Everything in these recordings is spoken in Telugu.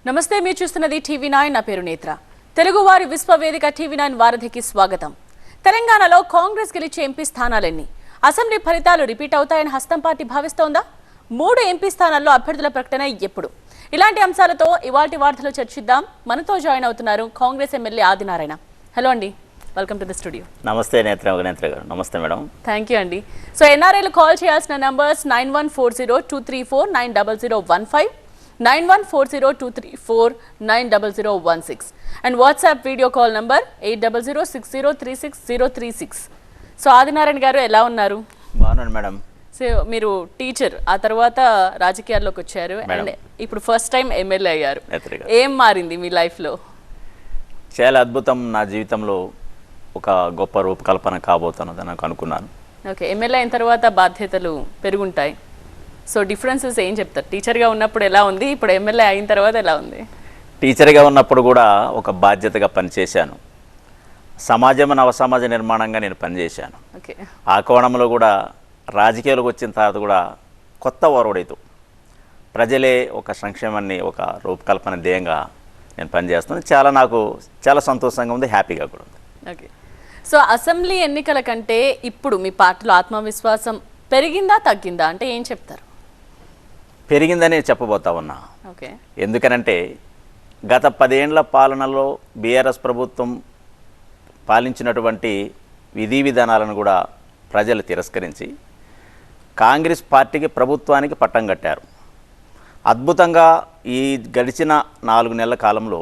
నమస్తే, మీరు చూస్తున్నది టీవీ9. నా పేరు నేత్ర. తెలుగువారి విశ్వవేదిక టీవీ9 వారధికి స్వాగతం. తెలంగాణలో కాంగ్రెస్ గెలిచే ఎంపీ స్థానాలెన్ని? అసెంబ్లీ ఫలితాలు రిపీట్ అవుతాయని హస్తం పార్టీ భావిస్తోందా? 3 ఎంపీ స్థానాల్లో అభ్యర్థుల ప్రకటన ఎప్పుడు? ఇలాంటి అంశాలతో ఇవాల్టి వార్తలో చర్చిద్దాం. మనతో జాయిన్ అవుతున్నారు కాంగ్రెస్ ఎమ్మెల్యే ఆదినారాయణ. హలో అండి, వెల్కమ్ టు ద స్టూడియో. నమస్తే నేత్ర గారు. నమస్తే మేడం. థ్యాంక్ యూ అండి. సో ఎన్ఆర్ఐలు కాల్ చేయాల్సిన numbers 914023490015, 914023490016 and WhatsApp video call number 8006036036. So Adinarayana గారు ఎలా ఉన్నారు? బాగున్నాను మేడం. సో మీరు టీచర్, ఆ తర్వాత రాజకీయాల్లోకి వచ్చారు అండ్ ఇప్పుడు ఫస్ట్ టైం ఎమ్మెల్యే అయ్యారు. ఏం మారింది మీ లైఫ్లో? చాలా అద్భుతం. నా జీవితంలో ఒక గొప్ప రూపకల్పన కాబోతున్నదని నాకు అనుకున్నాను. ఓకే, ఎమ్మెల్యే అయిన తర్వాత బాధ్యతలు పెరుగుంటాయి. సో డిఫరెన్సెస్ ఏం చెప్తారు? టీచర్గా ఉన్నప్పుడు ఎలా ఉంది, ఇప్పుడు ఎమ్మెల్యే అయిన తర్వాత ఎలా ఉంది? టీచర్గా ఉన్నప్పుడు కూడా ఒక బాధ్యతగా పనిచేశాను. సమాజం నవసమాజ నిర్మాణంగా నేను పనిచేశాను. ఓకే, ఆ కోణంలో కూడా రాజకీయాలకు వచ్చిన తర్వాత కూడా కొత్త ఓరవడితో ప్రజలే ఒక సంక్షేమాన్ని ఒక రూపకల్పన ధ్యేయంగా నేను పనిచేస్తున్నాను. నాకు చాలా సంతోషంగా ఉంది, హ్యాపీగా కూడా ఉంది. ఓకే, సో అసెంబ్లీ ఎన్నికల కంటే ఇప్పుడు మీ పార్టీలో ఆత్మవిశ్వాసం పెరిగిందా తగ్గిందా అంటే ఏం చెప్తారు? పెరిగిందని చెప్పబోతా ఉన్నా. ఓకే, ఎందుకనంటే గత 10 ఏళ్ల పాలనలో బీఆర్ఎస్ ప్రభుత్వం పాలించినటువంటి విధి విధానాలను కూడా ప్రజలు తిరస్కరించి కాంగ్రెస్ పార్టీకి ప్రభుత్వానికి పట్టం కట్టారు. అద్భుతంగా ఈ గడిచిన 4 నెలల కాలంలో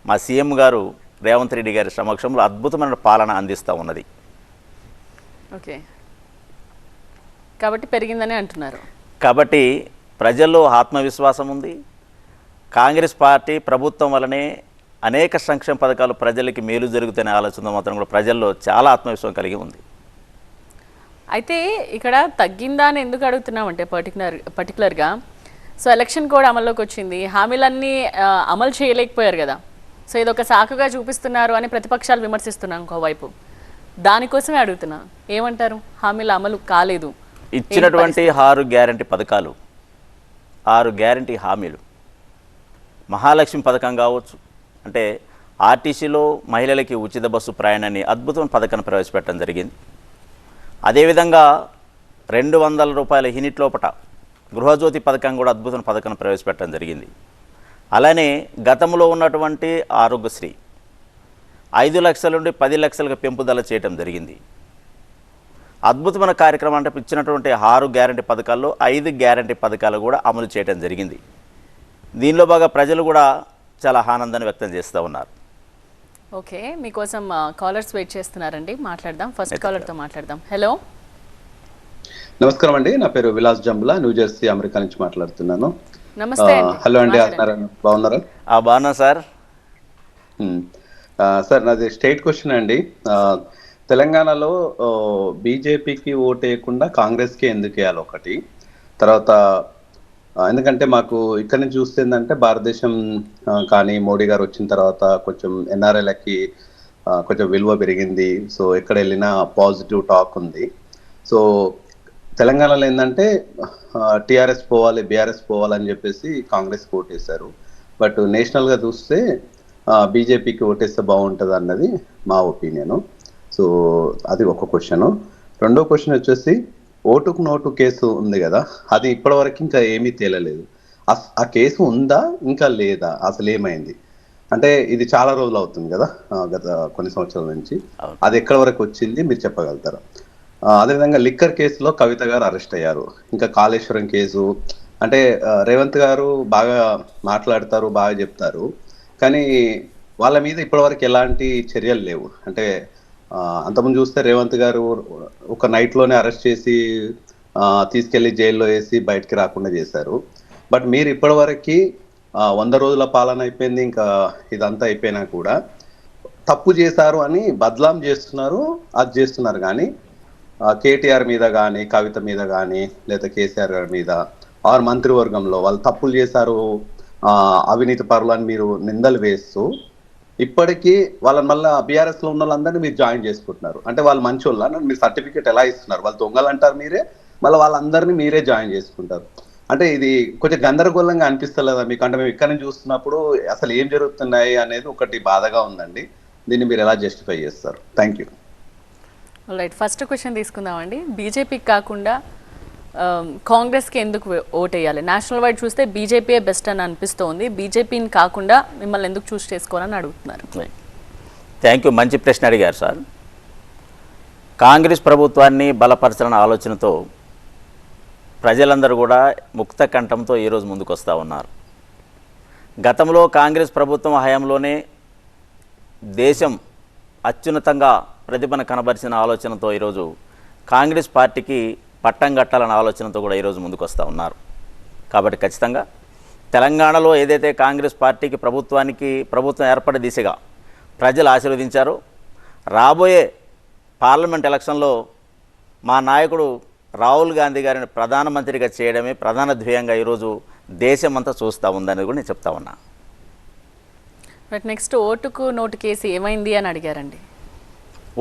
మా సీఎం గారు రేవంత్ రెడ్డి గారి సమక్షంలో అద్భుతమైన పాలన అందిస్తూ ఉన్నది. ఓకే, కాబట్టి పెరిగిందని అంటున్నారు. కాబట్టి ప్రజల్లో ఆత్మవిశ్వాసం ఉంది. కాంగ్రెస్ పార్టీ ప్రభుత్వం వల్లనే అనేక సంక్షేమ పథకాలు ప్రజలకి మేలు జరుగుతున్న ఆలోచన మాత్రం కూడా ప్రజల్లో చాలా ఆత్మవిశ్వాసం కలిగి ఉంది. అయితే ఇక్కడ తగ్గిందా అని ఎందుకు అడుగుతున్నామంటే పర్టికులర్గా సో ఎలక్షన్ కోడ్ అమల్లోకి వచ్చింది, హామీలన్నీ అమలు చేయలేకపోయారు కదా. సో ఇది ఒక సాకుగా చూపిస్తున్నారు అని ప్రతిపక్షాలు విమర్శిస్తున్నాం ఇంకోవైపు. దానికోసమే అడుగుతున్నా, ఏమంటారు? హామీల అమలు కాలేదు. ఇచ్చినటువంటి 6 గ్యారంటీ పథకాలు, 6 గ్యారంటీ హామీలు, మహాలక్ష్మి పథకం కావచ్చు, అంటే ఆర్టీసీలో మహిళలకి ఉచిత బస్సు ప్రయాణాన్ని అద్భుతమైన పథకాన్ని ప్రవేశపెట్టడం జరిగింది. అదేవిధంగా 200 రూపాయల యూనిట్ లోపట గృహజ్యోతి పథకం కూడా అద్భుతమైన పథకాన్ని ప్రవేశపెట్టడం జరిగింది. అలానే గతంలో ఉన్నటువంటి ఆరోగ్యశ్రీ 5 లక్షల నుండి 10 లక్షలకు పెంపుదల చేయడం జరిగింది. అద్భుతమైన కార్యక్రమం అంటే ఇచ్చినటువంటి 6 గ్యారంటీ పథకాల్లో 5 గ్యారంటీ పథకాలు కూడా అమలు చేయడం జరిగింది. దీనిలో బాగా ప్రజలు కూడా చాలా ఆనందాన్ని వ్యక్తం చేస్తూ ఉన్నారు. ఓకే, మీకోసం కాలర్స్ వెయిట్ చేస్తున్నారండి, మాట్లాడదాం. ఫస్ట్ కాలర్తో మాట్లాడదాం. హలో, నమస్కారం అండి. నా పేరు విలాస్ జంబులా, న్యూజెర్సీ, అమెరికా నుంచి మాట్లాడుతున్నాను. నమస్తే. హలో అండి, బాగున్నారా? బాగున్నా సార్. సార్ నాది స్టేట్ క్వశ్చన్ అండి. తెలంగాణలో బీజేపీకి ఓటు వేయకుండా కాంగ్రెస్కి ఎందుకు వేయాలి ఒకటి. తర్వాత ఎందుకంటే మాకు ఇక్కడ నుంచి చూస్తే ఏంటంటే భారతదేశం కానీ మోడీ గారు వచ్చిన తర్వాత కొంచెం ఎన్ఆర్ఐలకి కొంచెం విలువ పెరిగింది. సో ఎక్కడ వెళ్ళినా పాజిటివ్ టాక్ ఉంది. సో తెలంగాణలో ఏంటంటే టీఆర్ఎస్ పోవాలి, బీఆర్ఎస్ పోవాలని చెప్పేసి కాంగ్రెస్కి ఓటేశారు. బట్ నేషనల్గా చూస్తే బీజేపీకి ఓటేస్తే బాగుంటుంది అన్నది మా ఒపీనియను. సో అది ఒక క్వశ్చను. రెండో క్వశ్చన్ వచ్చేసి ఓటుకు నోటు కేసు ఉంది కదా, అది ఇప్పటివరకు ఇంకా ఏమీ తేలలేదు. ఆ కేసు ఉందా ఇంకా లేదా, అసలు ఏమైంది? అంటే ఇది చాలా రోజులు అవుతుంది కదా, గత కొన్ని సంవత్సరాల నుంచి. అది ఎక్కడి వరకు వచ్చింది మీరు చెప్పగలుగుతారా? అదేవిధంగా లిక్కర్ కేసులో కవిత గారు అరెస్ట్ అయ్యారు. ఇంకా కాళేశ్వరం కేసు అంటే రేవంత్ గారు బాగా మాట్లాడతారు, బాగా చెప్తారు, కానీ వాళ్ళ మీద ఇప్పటివరకు ఎలాంటి చర్యలు లేవు. అంటే అంతకుముందు చూస్తే రేవంత్ గారు ఒక నైట్లోనే అరెస్ట్ చేసి తీసుకెళ్లి జైల్లో వేసి బయటికి రాకుండా చేశారు. బట్ మీరు ఇప్పటివరకు 100 రోజుల పాలన అయిపోయింది, ఇంకా ఇదంతా అయిపోయినా కూడా తప్పు చేశారు అని బద్లాం చేస్తున్నారు, అది చేస్తున్నారు. కానీ కేటీఆర్ మీద కానీ, కవిత మీద కానీ, లేదా కేసీఆర్ గారి మీద, ఆరు మంత్రివర్గంలో వాళ్ళు తప్పులు చేశారు, అవినీతి పరులు అని మీరు నిందలు వేస్తూ ఇప్పటికీ వాళ్ళని మళ్ళీ బీఆర్ఎస్లో ఉన్న వాళ్ళందరినీ మీరు జాయిన్ చేసుకుంటున్నారు. అంటే వాళ్ళు మంచి వాళ్ళ మీరు సర్టిఫికేట్ ఎలా ఇస్తున్నారు? వాళ్ళు దొంగలు అంటారు మీరే, మళ్ళీ వాళ్ళందరినీ మీరే జాయిన్ చేసుకుంటారు. అంటే ఇది కొంచెం గందరగోళంగా అనిపిస్తలేదా మీకు? అంటే మేము ఇక్కడ నుంచి చూస్తున్నప్పుడు అసలు ఏం జరుగుతున్నాయి అనేది ఒకటి బాధగా ఉందండి. దీన్ని మీరు ఎలా జస్టిఫై చేస్తారు? Thank you. Right, first question తీసుకుందామండి. బీజేపీకి కాకుండా కాంగ్రెస్కి ఎందుకు ఓటేయాలి? నేషనల్ వైడ్ చూస్తే బీజేపీయే బెస్ట్ అని అనిపిస్తోంది. బీజేపీని కాకుండా మిమ్మల్ని ఎందుకు చూస్ చేసుకోవాలని అడుగుతున్నారు. థ్యాంక్ యూ, మంచి ప్రశ్న అడిగారు సార్. కాంగ్రెస్ ప్రభుత్వాన్ని బలపరచాలన్న ఆలోచనతో ప్రజలందరూ కూడా ముక్త కంఠంతో ఈరోజు ముందుకు వస్తూ ఉన్నారు. గతంలో కాంగ్రెస్ ప్రభుత్వం హయాంలోనే దేశం అత్యున్నతంగా ప్రతిభను కనబరిచిన ఆలోచనతో ఈరోజు కాంగ్రెస్ పార్టీకి పట్టం కట్టాలన్న ఆలోచనతో కూడా ఈరోజు ముందుకు వస్తూ ఉన్నారు. కాబట్టి ఖచ్చితంగా తెలంగాణలో ఏదైతే కాంగ్రెస్ పార్టీకి ప్రభుత్వం ఏర్పడే దిశగా ప్రజలు ఆశీర్వదించారో, రాబోయే పార్లమెంట్ ఎలక్షన్లో మా నాయకుడు రాహుల్ గాంధీ గారిని ప్రధానమంత్రిగా చేయడమే ప్రధాన ధ్యేయంగా ఈరోజు దేశం అంతా చూస్తూ ఉందని కూడా నేను చెప్తా ఉన్నా. బట్ నెక్స్ట్ ఓటుకు నోటు కేసు ఏమైంది అని అడిగారండి.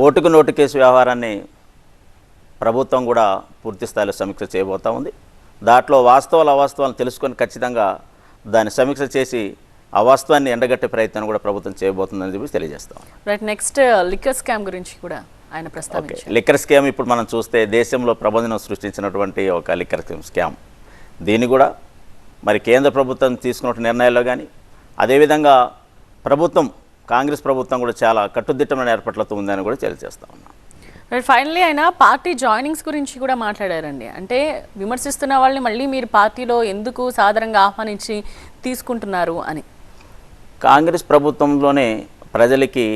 ఓటుకు నోటు కేసు వ్యవహారాన్ని ప్రభుత్వం కూడా పూర్తి స్థాయిలో సమీక్ష చేయబోతూ ఉంది. దాంట్లో అవాస్తవాలను తెలుసుకొని ఖచ్చితంగా దాన్ని సమీక్ష చేసి అవాస్తవాన్ని ఎండగట్టే ప్రయత్నం కూడా ప్రభుత్వం చేయబోతుందని చెప్పి తెలియజేస్తాం. రైట్, నెక్స్ట్ లిక్కర్ స్కామ్ గురించి కూడా ఆయన ప్రస్తావించారు. లిక్కర్ స్కామ్ ఇప్పుడు మనం చూస్తే దేశంలో ప్రబంధనం సృష్టించినటువంటి ఒక లిక్కర్ స్కామ్. దీన్ని కూడా మరి కేంద్ర ప్రభుత్వం తీసుకున్న నిర్ణయాల్లో కానీ, అదేవిధంగా కాంగ్రెస్ ప్రభుత్వం కూడా చాలా కట్టుదిట్టమైన ఏర్పాట్లతో ఉందని కూడా తెలియజేస్తా ఉన్నాం. రైట్, ఫైనల్లీ ఆయన పార్టీ జాయినింగ్స్ గురించి కూడా మాట్లాడారండి. అంటే విమర్శిస్తున్న వాళ్ళని మళ్ళీ మీరు పార్టీలో ఎందుకు సాధారణంగా ఆహ్వానించి తీసుకుంటున్నారు అని. కాంగ్రెస్ ప్రభుత్వంలోనే ప్రజలకి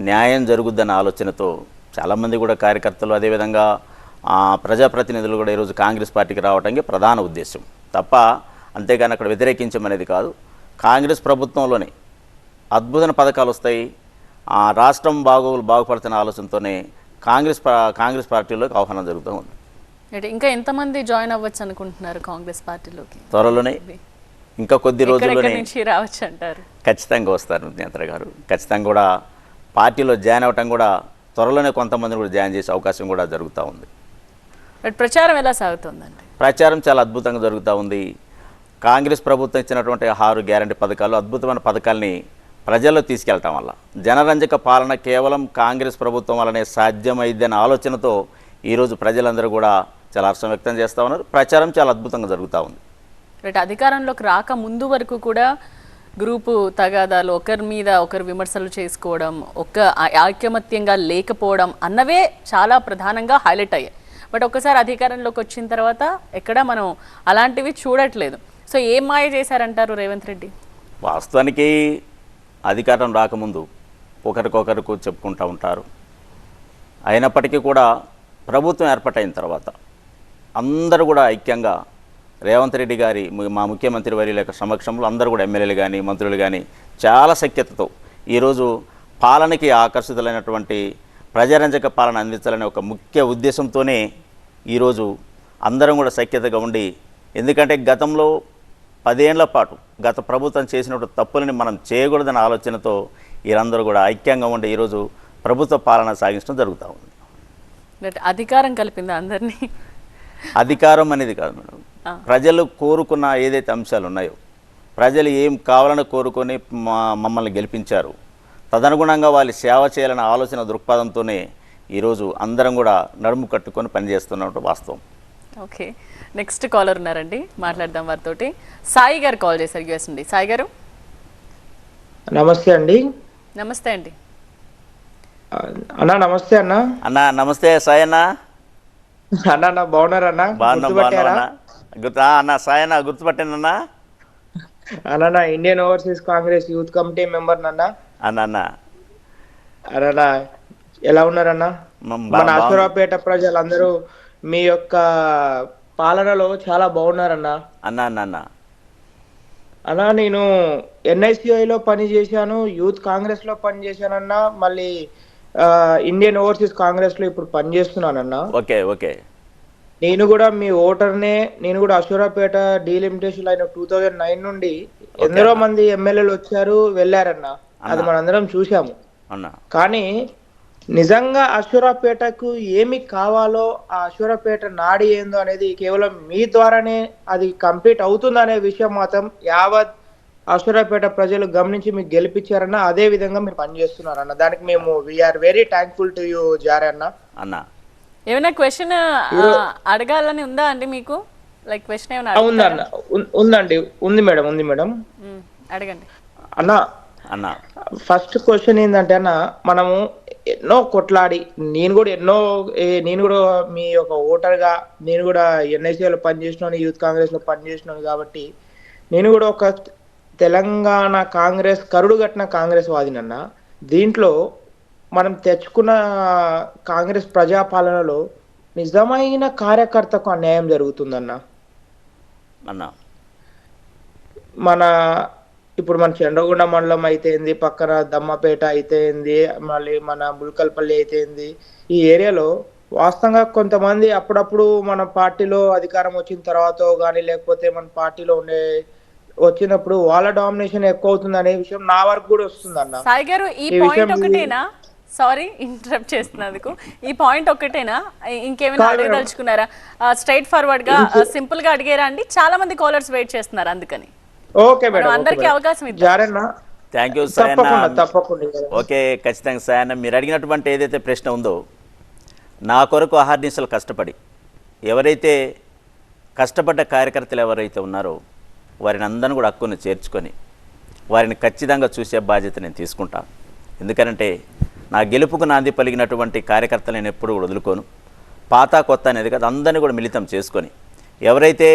న్యాయం జరుగుద్దన్న ఆలోచనతో చాలామంది కూడా కార్యకర్తలు, అదేవిధంగా ప్రజాప్రతినిధులు కూడా ఈరోజు కాంగ్రెస్ పార్టీకి రావడానికి ప్రధాన ఉద్దేశం తప్ప అంతేగాని అక్కడ వ్యతిరేకించమనేది కాదు. కాంగ్రెస్ ప్రభుత్వంలోనే అద్భుతమైన పథకాలు వస్తాయి, రాష్ట్రం బాగుపడుతున్న ఆలోచనతోనే కాంగ్రెస్ పార్టీలోకి ఆహ్వానం జరుగుతూ ఉంది. ఇంకా ఎంతమంది జాయిన్ అవ్వచ్చు అనుకుంటున్నారు కాంగ్రెస్ పార్టీలోకి? త్వరలోనే, ఇంకా కొద్ది రోజుల్లోనే రావచ్చు అంటారు. ఖచ్చితంగా వస్తారు నేత్ర గారు. ఖచ్చితంగా కూడా పార్టీలో జాయిన్ అవ్వటం కూడా త్వరలోనే కొంతమందిని కూడా జాయిన్ చేసే అవకాశం కూడా జరుగుతూ ఉంది. ప్రచారం ఎలా సాగుతుందండి? ప్రచారం చాలా అద్భుతంగా జరుగుతూ ఉంది. కాంగ్రెస్ ప్రభుత్వం ఇచ్చినటువంటి 6 గ్యారంటీ పథకాలు, అద్భుతమైన పథకాల్ని ప్రజల్లో తీసుకెళ్లటం వల్ల జనరంజక పాలన కేవలం కాంగ్రెస్ ప్రభుత్వం వల్లనే సాధ్యమైందనే ఆలోచనతో ఈరోజు ప్రజలందరూ కూడా చాలా హర్షం వ్యక్తం చేస్తూ ఉన్నారు. ప్రచారం చాలా అద్భుతంగా జరుగుతూ ఉంది. రైట్, అధికారంలోకి రాక ముందు వరకు కూడా గ్రూపు తగాదాలు, ఒకరి మీద ఒకరు విమర్శలు చేసుకోవడం, ఐకమత్యంగా లేకపోవడం అన్నవే చాలా ప్రధానంగా హైలైట్ అయ్యాయి. బట్ ఒకసారి అధికారంలోకి వచ్చిన తర్వాత ఎక్కడ మనం అలాంటివి చూడట్లేదు. సో ఏం మాయ చేశారంటారు రేవంత్ రెడ్డి? వాస్తవానికి అధికారం రాకముందు ఒకరికొకరికి చెప్పుకుంటూ ఉంటారు. అయినప్పటికీ కూడా ప్రభుత్వం ఏర్పాటైన తర్వాత అందరూ కూడా ఐక్యంగా రేవంత్ రెడ్డి గారి మా ముఖ్యమంత్రి వర్యుల యొక్క సమక్షంలో అందరూ కూడా ఎమ్మెల్యేలు కానీ మంత్రులు కానీ చాలా సఖ్యతతో ఈరోజు పాలనకి ఆకర్షితులైనటువంటి ప్రజారంజక పాలన అందించాలనే ఒక ముఖ్య ఉద్దేశంతోనే ఈరోజు అందరం కూడా సఖ్యతగా ఉండి, ఎందుకంటే గతంలో 10 ఏళ్ల పాటు గత ప్రభుత్వం చేసినటువంటి తప్పులని మనం చేయకూడదన్న ఆలోచనతో వీరందరూ కూడా ఐక్యంగా ఉండి ఈరోజు ప్రభుత్వ పాలన సాగించడం జరుగుతూ ఉంది. అధికారం కలిపింది అందరినీ? అధికారం అనేది కాదు మేడం, ప్రజలు కోరుకున్న ఏదైతే అంశాలు ఉన్నాయో, ప్రజలు ఏం కావాలని కోరుకొని మమ్మల్ని గెలిపించారు, తదనుగుణంగా వాళ్ళు సేవ చేయాలనే ఆలోచన దృక్పథంతోనే ఈరోజు అందరం కూడా నడుము కట్టుకొని పనిచేస్తున్నట్టు వాస్తవం. ఓకే, నెక్స్ట్ కాలర్ ఉన్నారండి, మాట్లాడదాం వారితోటి. సాయి గారు కాల్ చేశారు యూఎస్ నుండి. సాయి గారు నమస్తే అండి. నమస్తే అండి. అన్నా నమస్తే అన్న. అన్న నమస్తే సాయి అన్న. అన్న బాగున్నారన్నా? అన్న సాయి అన్న గుర్తుపట్టానన్నా. అన్న Indian overseas Congress youth committee member నన్న. అన్న ఎలా ఉన్నారన్నా? మన అశ్వరావుపేట ప్రజలందరూ మీ యొక్క పాలనలో చాలా బాగున్నారన్నా. అన్నా నేను NICIలో పని చేశాను, యూత్ కాంగ్రెస్ లో పని చేశానన్నా, మళ్ళీ ఇండియన్ ఓవర్సీస్ కాంగ్రెస్ లో ఇప్పుడు పని చేస్తున్నానన్నా. Okay okay. నేను కూడా మీ ఓటర్నే. నేను కూడా అశ్వరావుపేట డీలిమిటేషన్ అయిన 2009 నుండి ఎందరో మంది ఎమ్మెల్యేలు వచ్చారు వెళ్ళారన్నా, అది మనందరం చూసాము. కానీ నిజంగా అశ్వరాపేటకు ఏమి కావాలో ఆ అశ్వరాపేట నాడి ఏందో అనేది కేవలం మీ ద్వారానే అది కంప్లీట్ అవుతుందనే విషయం మాత్రం యావత్ అశ్వరాపేట ప్రజలు గమనించి మీకు గెలిపించారన్న అదే విధంగా మీరు పనిచేస్తున్నారన్న దానికి మేము we are very thankful to you జారే అన్న. అన్న ఏమైనా క్వశ్చన్ అడగాలని ఉందా అండి మీకు? లైక్ క్వశ్చన్ ఏమైనా ఉందన్న ఉందండి, ఉంది మేడం, ఉంది మేడం. అడగండి అన్న. అన్న ఫస్ట్ క్వశ్చన్ ఏంటంటే అన్న, మనము ఎన్నో కొట్లాడి నేను కూడా మీ యొక్క ఓటర్గా నేను కూడా ఎన్ఐసిలో పనిచేసినాను, యూత్ కాంగ్రెస్ లో పనిచేసినాను కాబట్టి నేను కూడా ఒక తెలంగాణ కాంగ్రెస్ కరుడు కట్టిన కాంగ్రెస్ వాదినన్న. దీంట్లో మనం తెచ్చుకున్న కాంగ్రెస్ ప్రజాపాలనలో నిజమైన కార్యకర్తకు అన్యాయం జరుగుతుందన్న. అన్న ఇప్పుడు మన చంద్రగొండ మండలం అయితేంది, పక్కన దమ్మపేట అయితేంది, మళ్ళీ మన బుల్కల్పల్లి అయితేంది, ఈ ఏరియాలో వాస్తవంగా కొంతమంది అప్పుడప్పుడు మన పార్టీలో అధికారం వచ్చిన తర్వాత కానీ లేకపోతే మన పార్టీలో వచ్చినప్పుడు వాళ్ళ డామినేషన్ ఎక్కువ అవుతుంది అనే విషయం నా వరకు కూడా వస్తుంది అన్న. సాయి గారు ఈ పాయింట్ ఒకటేనా? సారీ ఇంటరప్ట్ చేస్తున్నందుకు. ఈ పాయింట్ ఒకటేనా, ఇంకేమైనా అడగదలుచుకున్నారా? స్ట్రైట్ ఫార్వర్డ్ గా సింపుల్ గా అడిగారా అండి? చాలా మంది కాలర్స్ వెయిట్ చేస్తున్నారు, అందుకని ఓకే మేడం, అందరికీ అవకాశం ఇద్దాం. Thank you Sayanna. ఓకే, ఖచ్చితంగా సాయన్న. మీరు అడిగినటువంటి ఏదైతే ప్రశ్న ఉందో, నా కొరకు అహర్నిశలు కష్టపడి ఎవరైతే కష్టపడ్డ కార్యకర్తలు ఎవరైతే ఉన్నారో వారిని అందరిని కూడా హక్కును చేర్చుకొని వారిని ఖచ్చితంగా చూసే బాధ్యత నేను తీసుకుంటాను. ఎందుకంటే నా గెలుపుకు నాంది పలిగినటువంటి కార్యకర్తలు నేను ఎప్పుడు కూడా వదులుకోను. పాత కొత్త అనేది కాదు, అందరినీ కూడా మిళితం చేసుకొని ఎవరైతే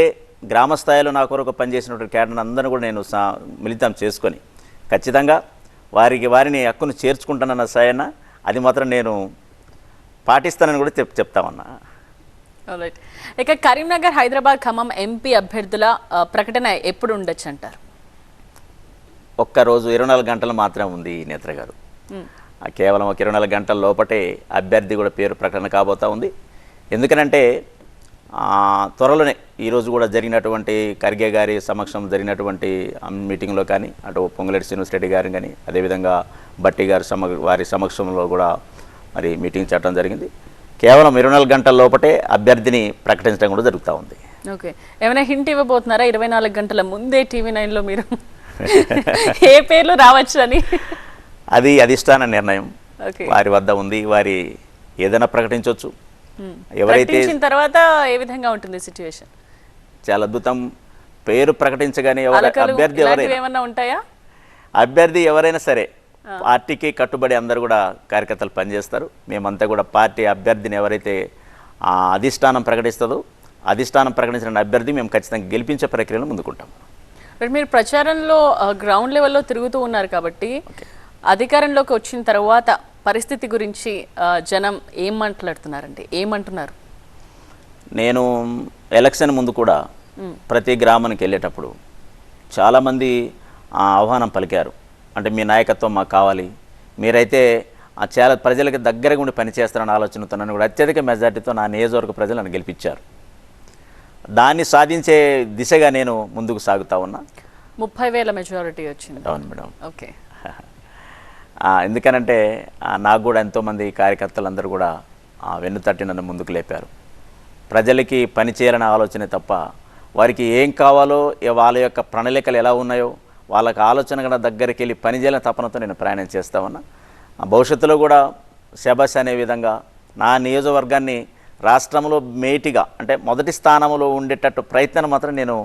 గ్రామ స్థాయిలో నా కొరకు పనిచేసినటువంటి క్యాడర్ని అందరినీ కూడా నేను మిళితం చేసుకొని ఖచ్చితంగా వారిని హక్కును చేర్చుకుంటానన్న సాయన్న. అది మాత్రం నేను పాటిస్తానని కూడా చెప్తామన్నా. ఇక కరీంనగర్, హైదరాబాద్, ఖమ్మం ఎంపీ అభ్యర్థుల ప్రకటన ఎప్పుడు ఉండొచ్చు అంటారు? ఒక్కరోజు 24 గంటలు మాత్రమే ఉంది నేత్ర గారు. కేవలం ఒక 24 గంటల లోపటే అభ్యర్థి కూడా పేరు ప్రకటన కాబోతా ఉంది. ఎందుకనంటే త్వరలోనే ఈరోజు కూడా జరిగినటువంటి ఖర్గే గారి సమక్షం జరిగినటువంటి మీటింగ్లో కానీ, అటు పొంగులేటి శ్రీనివాసరెడ్డి గారు కానీ, అదేవిధంగా బట్టి గారి వారి సమక్షంలో కూడా మరి మీటింగ్ చేయడం జరిగింది. కేవలం 24 గంటల లోపటే అభ్యర్థిని ప్రకటించడం కూడా జరుగుతూ ఉంది. ఓకే, ఏమైనా హింట్ ఇవ్వబోతున్నారా 24 గంటల ముందే టీవీ9లో మీరు ఏ పేర్లు రావచ్చు అని? అది అధిష్టాన నిర్ణయం వారి వద్ద ఉంది. వారి ఏదైనా ప్రకటించవచ్చు. ఎవరైతే తర్వాత ఏ విధంగా ఉంటుంది సిచ్యువేషన్? చాలా అద్భుతం. పేరు ప్రకటించగానే అభ్యర్థి ఎవరైనా సరే పార్టీకి కట్టుబడి అందరూ కూడా కార్యకర్తలు పనిచేస్తారు. మేమంతా కూడా పార్టీ అభ్యర్థిని ఎవరైతే అధిష్టానం ప్రకటిస్తుందో అధిష్టానం ప్రకటించిన అభ్యర్థి మేము ఖచ్చితంగా గెలిపించే ప్రక్రియలో ముందుకుంటాం. మీరు ప్రచారంలో గ్రౌండ్ లెవెల్లో తిరుగుతూ ఉన్నారు కాబట్టి అధికారంలోకి వచ్చిన తర్వాత పరిస్థితి గురించి జనం ఏం మాట్లాడుతున్నారండి, ఏమంటున్నారు? నేను ఎలక్షన్ ముందు కూడా ప్రతి గ్రామానికి వెళ్ళేటప్పుడు చాలామంది ఆహ్వానం పలికారు. అంటే మీ నాయకత్వం మాకు కావాలి, మీరైతే చాలా ప్రజలకు దగ్గరగా ఉండి పనిచేస్తారని ఆలోచనతో నన్ను కూడా అత్యధిక మెజార్టీతో నా నియోజకవర్గ ప్రజలు నన్ను గెలిపించారు. దాన్ని సాధించే దిశగా నేను ముందుకు సాగుతా ఉన్నా. 30,000 మెజారిటీ వచ్చింది. అవును మేడం. ఓకే. ఎందుకనంటే నాకు కూడా ఎంతోమంది కార్యకర్తలందరూ కూడా వెన్నుతట్టి నన్ను ముందుకు లేపారు. ప్రజలకి పని చేయాలనే ఆలోచనే తప్ప వారికి ఏం కావాలో వాళ్ళ యొక్క ప్రణాళికలు ఎలా ఉన్నాయో వాళ్ళకి ఆలోచన కూడా దగ్గరికి వెళ్ళి పని చేయాలని తపనతో నేను ప్రయాణం చేస్తా ఉన్నా. భవిష్యత్తులో కూడా శబాష్ అనే విధంగా నా నియోజకవర్గాన్ని రాష్ట్రంలో మేటిగా అంటే మొదటి స్థానంలో ఉండేటట్టు ప్రయత్నం మాత్రం నేను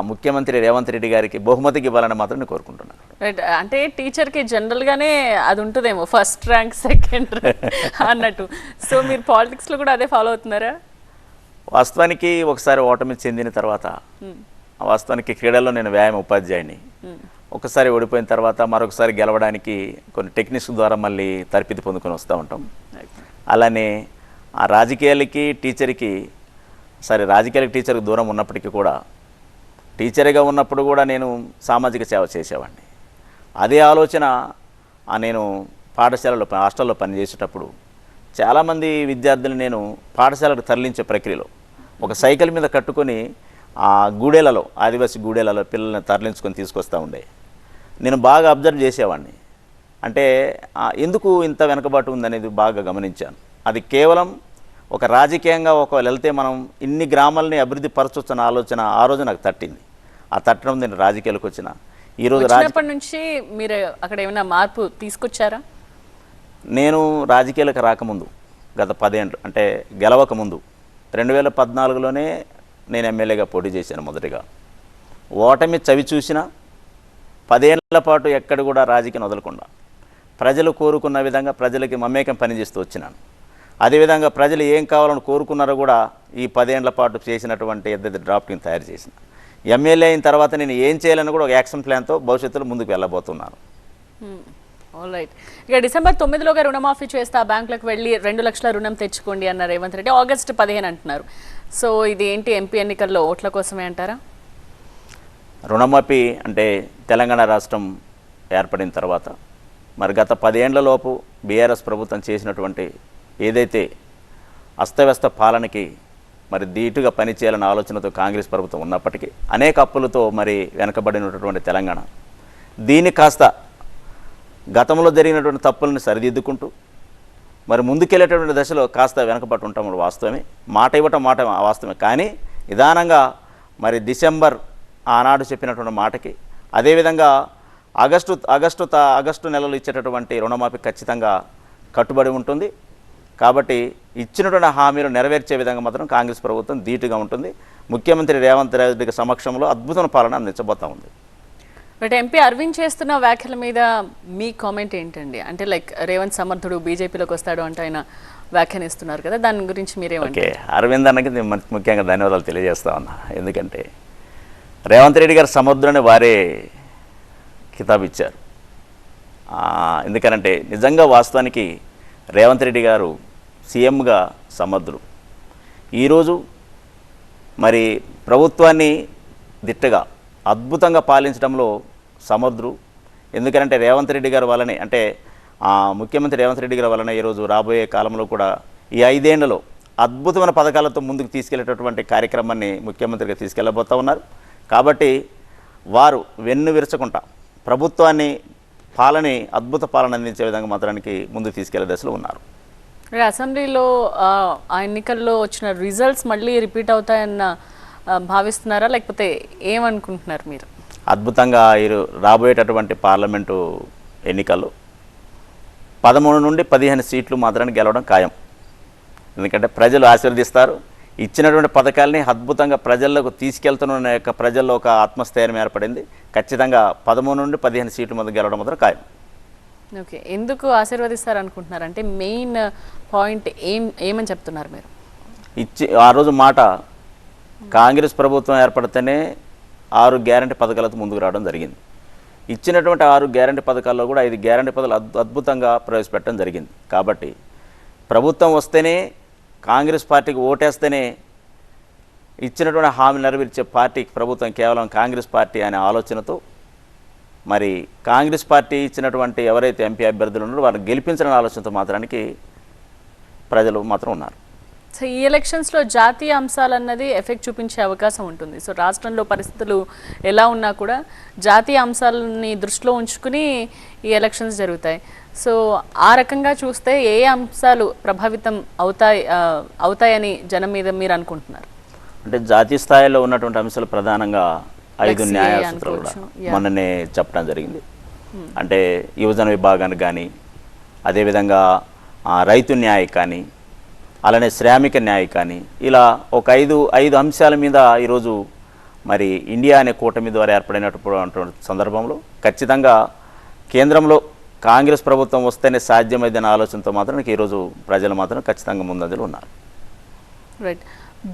ముఖ్యమంత్రి రేవంత్ రెడ్డి గారికి బహుమతికి ఇవ్వాలని మాత్రం నేను కోరుకుంటున్నాను. అంటే టీచర్కి జనరల్గానే అది ఉంటుందేమో, ఫస్ట్ ర్యాంక్, సెకండ్ ర్యాంక్ అన్నట్టు. సో మీరు పాలిటిక్స్లో కూడా అదే ఫాలో అవుతున్నారా? వాస్తవానికి ఒకసారి ఓటమి చెందిన తర్వాత వాస్తవానికి క్రీడల్లో నేను వ్యాయామ ఉపాధ్యాయుని. ఒకసారి ఓడిపోయిన తర్వాత మరొకసారి గెలవడానికి కొన్ని టెక్నిక్స్ ద్వారా మళ్ళీ తరపితి పొందుకొని వస్తూ ఉంటాం. అలానే ఆ రాజకీయాలకి టీచర్కి రాజకీయాలకి టీచర్కి దూరం ఉన్నప్పటికీ కూడా టీచర్గా ఉన్నప్పుడు కూడా నేను సామాజిక సేవ చేసేవాడిని. అదే ఆలోచన నేను పాఠశాలలో హాస్టల్లో పనిచేసేటప్పుడు చాలామంది విద్యార్థులు నేను పాఠశాలకు తరలించే ప్రక్రియలో ఒక సైకిల్ మీద కట్టుకొని గూడెలలో ఆదివాసీ గూడెలలో పిల్లల్ని తరలించుకొని తీసుకొస్తూ ఉండే. నేను బాగా అబ్జర్వ్ చేసేవాడిని. అంటే ఎందుకు ఇంత వెనుకబాటు ఉందనేది బాగా గమనించాను. అది కేవలం ఒక రాజకీయంగా ఒకవేళ వెళ్తే మనం ఇన్ని గ్రామాలని అభివృద్ధి పరచొచ్చన్న ఆలోచన ఆ రోజు నాకు తట్టింది. ఆ తట్టడం నేను రాజకీయాలకు వచ్చిన ఈరోజు వచ్చినప్పటి నుంచి మీరు అక్కడ ఏమైనా మార్పు తీసుకొచ్చారా? నేను రాజకీయాలకు రాకముందు గత 10 ఏళ్ళు అంటే గెలవక ముందు 2014లోనే నేను ఎమ్మెల్యేగా పోటీ చేశాను. మొదటిగా ఓటమి చవి చూసిన 10 ఏళ్ల పాటు ఎక్కడ కూడా రాజకీయం వదలకుండా ప్రజలు కోరుకున్న విధంగా ప్రజలకి మమేకం పనిచేస్తూ వచ్చినాను. అదేవిధంగా ప్రజలు ఏం కావాలని కోరుకున్నారో కూడా ఈ 10 ఏళ్ల పాటు చేసినటువంటి ఏదైతే డ్రాఫ్టింగ్ తయారు చేసిన ఎమ్మెల్యే అయిన తర్వాత నేను ఏం చేయాలని కూడా ఒక యాక్షన్ ప్లాన్తో భవిష్యత్తులో ముందుకు వెళ్ళబోతున్నాను. All right. ఇక డిసెంబర్ 9లోగా రుణమాఫీ చేస్తా, బ్యాంకులకు వెళ్ళి 2 లక్షల రుణం తెచ్చుకోండి అన్న రేవంత్ రెడ్డి. ఆగస్టు 15 అంటున్నారు. సో ఇది ఏంటి, ఎంపీ ఎన్నికల్లో ఓట్ల కోసమే అంటారా? రుణమాఫీ అంటే తెలంగాణ రాష్ట్రం ఏర్పడిన తర్వాత మరి గత 10 ఏళ్లలోపు బీఆర్ఎస్ ప్రభుత్వం చేసినటువంటి ఏదైతే అస్తవ్యస్త పాలనకి మరి ధీటుగా పనిచేయాలన్న ఆలోచనతో కాంగ్రెస్ ప్రభుత్వం ఉన్నప్పటికీ అనేక అప్పులతో మరి వెనకబడినటువంటి తెలంగాణ దీన్ని కాస్త గతంలో జరిగినటువంటి తప్పులను సరిదిద్దుకుంటూ మరి ముందుకెళ్ళేటటువంటి దశలో కాస్త వెనకబడి ఉంటాం వాస్తవమే. మాట ఇవ్వటం మాట వాస్తవమే. కానీ నిదానంగా మరి డిసెంబర్ ఆనాడు చెప్పినటువంటి మాటకి అదేవిధంగా ఆగస్టు నెలలో ఇచ్చేటటువంటి రుణమాఫీ ఖచ్చితంగా కట్టుబడి ఉంటుంది. కాబట్టి ఇచ్చినటువంటి హామీలు నెరవేర్చే విధంగా మాత్రం కాంగ్రెస్ ప్రభుత్వం ధీటుగా ఉంటుంది. ముఖ్యమంత్రి రేవంత్ రెడ్డి సమక్షంలో అద్భుతమైన పాలన అందించబోతా ఉంది. బట్ ఎంపీ అరవింద్ చేస్తున్న వ్యాఖ్యల మీద మీ కామెంట్ ఏంటండి? అంటే లైక్ రేవంత్ సమర్థుడు బీజేపీలోకి వస్తాడు అంటే ఆయన వ్యాఖ్యానిస్తున్నారు కదా, దాని గురించి మీరేమంటే? ఓకే, అరవింద్ అన్నకి నేను ముఖ్యంగా ధన్యవాదాలు తెలియజేస్తా ఉన్నా. ఎందుకంటే రేవంత్ రెడ్డి గారు సమర్థుడని వారే కితాబు ఇచ్చారు. ఎందుకనంటే నిజంగా వాస్తవానికి రేవంత్ రెడ్డి గారు సీఎంగా సమర్థుడు. ఈరోజు మరి ప్రభుత్వాన్ని దిట్టగా అద్భుతంగా పాలించడంలో సమర్థుడు. ఎందుకంటే రేవంత్ రెడ్డి గారి వల్లనే, అంటే ముఖ్యమంత్రి రేవంత్ రెడ్డి గారి వల్లనే ఈరోజు రాబోయే కాలంలో కూడా ఈ 5 ఏళ్లలో అద్భుతమైన పథకాలతో ముందుకు తీసుకెళ్లేటటువంటి కార్యక్రమాన్ని ముఖ్యమంత్రిగా తీసుకెళ్ళబోతూ ఉన్నారు. కాబట్టి వారు వెన్ను విరచకుండా ప్రభుత్వాన్ని పాలన అద్భుత పాలన అందించే విధంగా మాత్రానికి ముందుకు తీసుకెళ్లే దశలో ఉన్నారు. అసెంబ్లీలో ఆ ఎన్నికల్లో వచ్చిన రిజల్ట్స్ మళ్ళీ రిపీట్ అవుతాయన్న భావిస్తున్నారా, లేకపోతే ఏమనుకుంటున్నారు మీరు? అద్భుతంగా రాబోయేటటువంటి పార్లమెంటు ఎన్నికల్లో 13 నుండి 15 సీట్లు మాత్రాన్ని గెలవడం ఖాయం. ఎందుకంటే ప్రజలు ఆశీర్వదిస్తారు. ఇచ్చినటువంటి పథకాలని అద్భుతంగా ప్రజల్లోకి తీసుకెళ్తున్న యొక్క ప్రజల్లో ఒక ఆత్మస్థైర్యం ఏర్పడింది. ఖచ్చితంగా 13 నుండి 15 సీట్ల మధ్య గెలవడం మాత్రం ఖాయం. ఓకే, ఎందుకు ఆశీర్వదిస్తారు అనుకుంటున్నారు? అంటే మెయిన్ పాయింట్ ఏమని చెప్తున్నారు మీరు? ఆ రోజు మాట కాంగ్రెస్ ప్రభుత్వం ఏర్పడితేనే 6 గ్యారంటీ పథకాలతో ముందుకు రావడం జరిగింది. ఇచ్చినటువంటి 6 గ్యారంటీ పథకాల్లో కూడా 5 గ్యారంటీ పథకాలు అద్భుతంగా ప్రవేశపెట్టడం జరిగింది. కాబట్టి ప్రభుత్వం వస్తేనే, కాంగ్రెస్ పార్టీకి ఓటేస్తేనే ఇచ్చినటువంటి హామీలు నెరవేర్చే పార్టీకి ప్రభుత్వం కేవలం కాంగ్రెస్ పార్టీ అనే ఆలోచనతో మరి కాంగ్రెస్ పార్టీ ఇచ్చినటువంటి ఎవరైతే ఎంపీ అభ్యర్థులు ఉన్నారో వారిని గెలిపించాలనే ఆలోచనతో మాత్రానికి ప్రజలు మాత్రం ఉన్నారు. సో ఈ ఎలక్షన్స్లో జాతీయ అంశాలు అన్నది ఎఫెక్ట్ చూపించే అవకాశం ఉంటుంది. సో రాష్ట్రంలో పరిస్థితులు ఎలా ఉన్నా కూడా జాతీయ అంశాలని దృష్టిలో ఉంచుకుని ఈ ఎలక్షన్స్ జరుగుతాయి. సో ఆ రకంగా చూస్తే ఏ అంశాలు ప్రభావితం అవుతాయని జనం మీద మీరు అనుకుంటున్నారు? అంటే జాతీయ స్థాయిలో ఉన్నటువంటి అంశాలు ప్రధానంగా 5 న్యాయ సూత్రాలు మొన్ననే చెప్పడం జరిగింది. అంటే యువజన విభాగానికి కానీ, అదేవిధంగా రైతు న్యాయ కానీ, అలానే శ్రామిక న్యాయ కానీ, ఇలా ఒక 5 అంశాల మీద ఈరోజు మరి ఇండియా అనే కూటమి ద్వారా ఏర్పడినటువంటి సందర్భంలో ఖచ్చితంగా కేంద్రంలో కాంగ్రెస్ ప్రభుత్వం వస్తేనే సాధ్యమైందనే ఆలోచనతో మాత్రం ఈరోజు ప్రజలు మాత్రం ఖచ్చితంగా ముందంజలో ఉన్నారు. రైట్.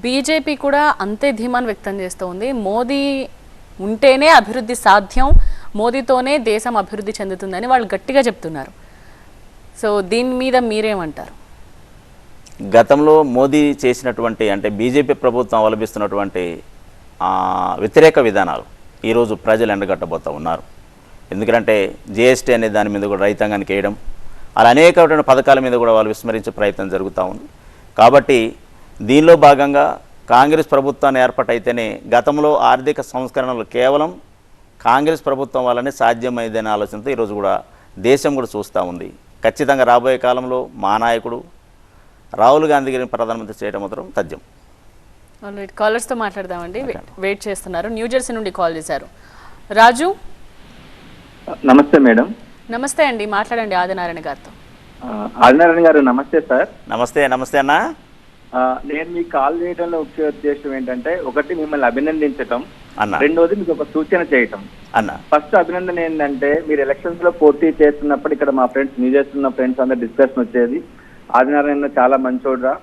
బీజేపీ కూడా అంతే ధీమాను వ్యక్తం చేస్తూ ఉంది. మోదీ ఉంటేనే అభివృద్ధి సాధ్యం, మోదీతోనే దేశం అభివృద్ధి చెందుతుందని వాళ్ళు గట్టిగా చెప్తున్నారు. సో దీని మీద మీరేమంటారు? గతంలో మోదీ చేసినటువంటి, అంటే బీజేపీ ప్రభుత్వం అవలంబిస్తున్నటువంటి వ్యతిరేక విధానాలు ఈరోజు ప్రజలు ఎండగట్టబోతూ ఉన్నారు. ఎందుకంటే జిఎస్టీ అనే దాని మీద కూడా రైతాంగానికి వేయడం, అలా అనేకమైన పథకాల మీద కూడా వాళ్ళు విస్మరించే ప్రయత్నం జరుగుతూ ఉంది. కాబట్టి దీనిలో భాగంగా కాంగ్రెస్ ప్రభుత్వాన్ని ఏర్పాటైతేనే గతంలో ఆర్థిక సంస్కరణలు కేవలం కాంగ్రెస్ ప్రభుత్వం వల్లనే సాధ్యమైందనే ఆలోచనతో ఈరోజు కూడా దేశం కూడా చూస్తూ ఉంది. ఖచ్చితంగా రాబోయే కాలంలో మా నాయకుడు రాహుల్ గాంధీ గారిని ప్రధానమంత్రి చేయడం మాత్రం తథ్యం. ఆల్రైట్, కాలర్స్తో మాట్లాడదామండి. వెయిట్ చేస్తున్నారు. న్యూజెర్సీ నుండి కాల్ చేశారు రాజు. నమస్తే మేడం. నమస్తే అండి, మాట్లాడండి ఆదినారాయణ గారితో. ఆదినారాయణ గారు నమస్తే సార్. నమస్తే. నమస్తే అన్న. నేను మీకు కాల్ చేయడంలో ముఖ్య ఉద్దేశం ఏంటంటే, ఒకటి మిమ్మల్ని అభినందించటం, అన్న. రెండోది మీకు ఒక సూచన చేయటం. అన్న, ఫస్ట్ అభినందన ఏంటంటే, మీరు ఎలక్షన్స్ లో పోటీ చేస్తున్నప్పుడు ఇక్కడ మా ఫ్రెండ్స్, న్యూ చేస్తున్న ఫ్రెండ్స్ అందరు డిస్కషన్ వచ్చేది, ఆదినారాయణ చాలా మంచోడ్రా,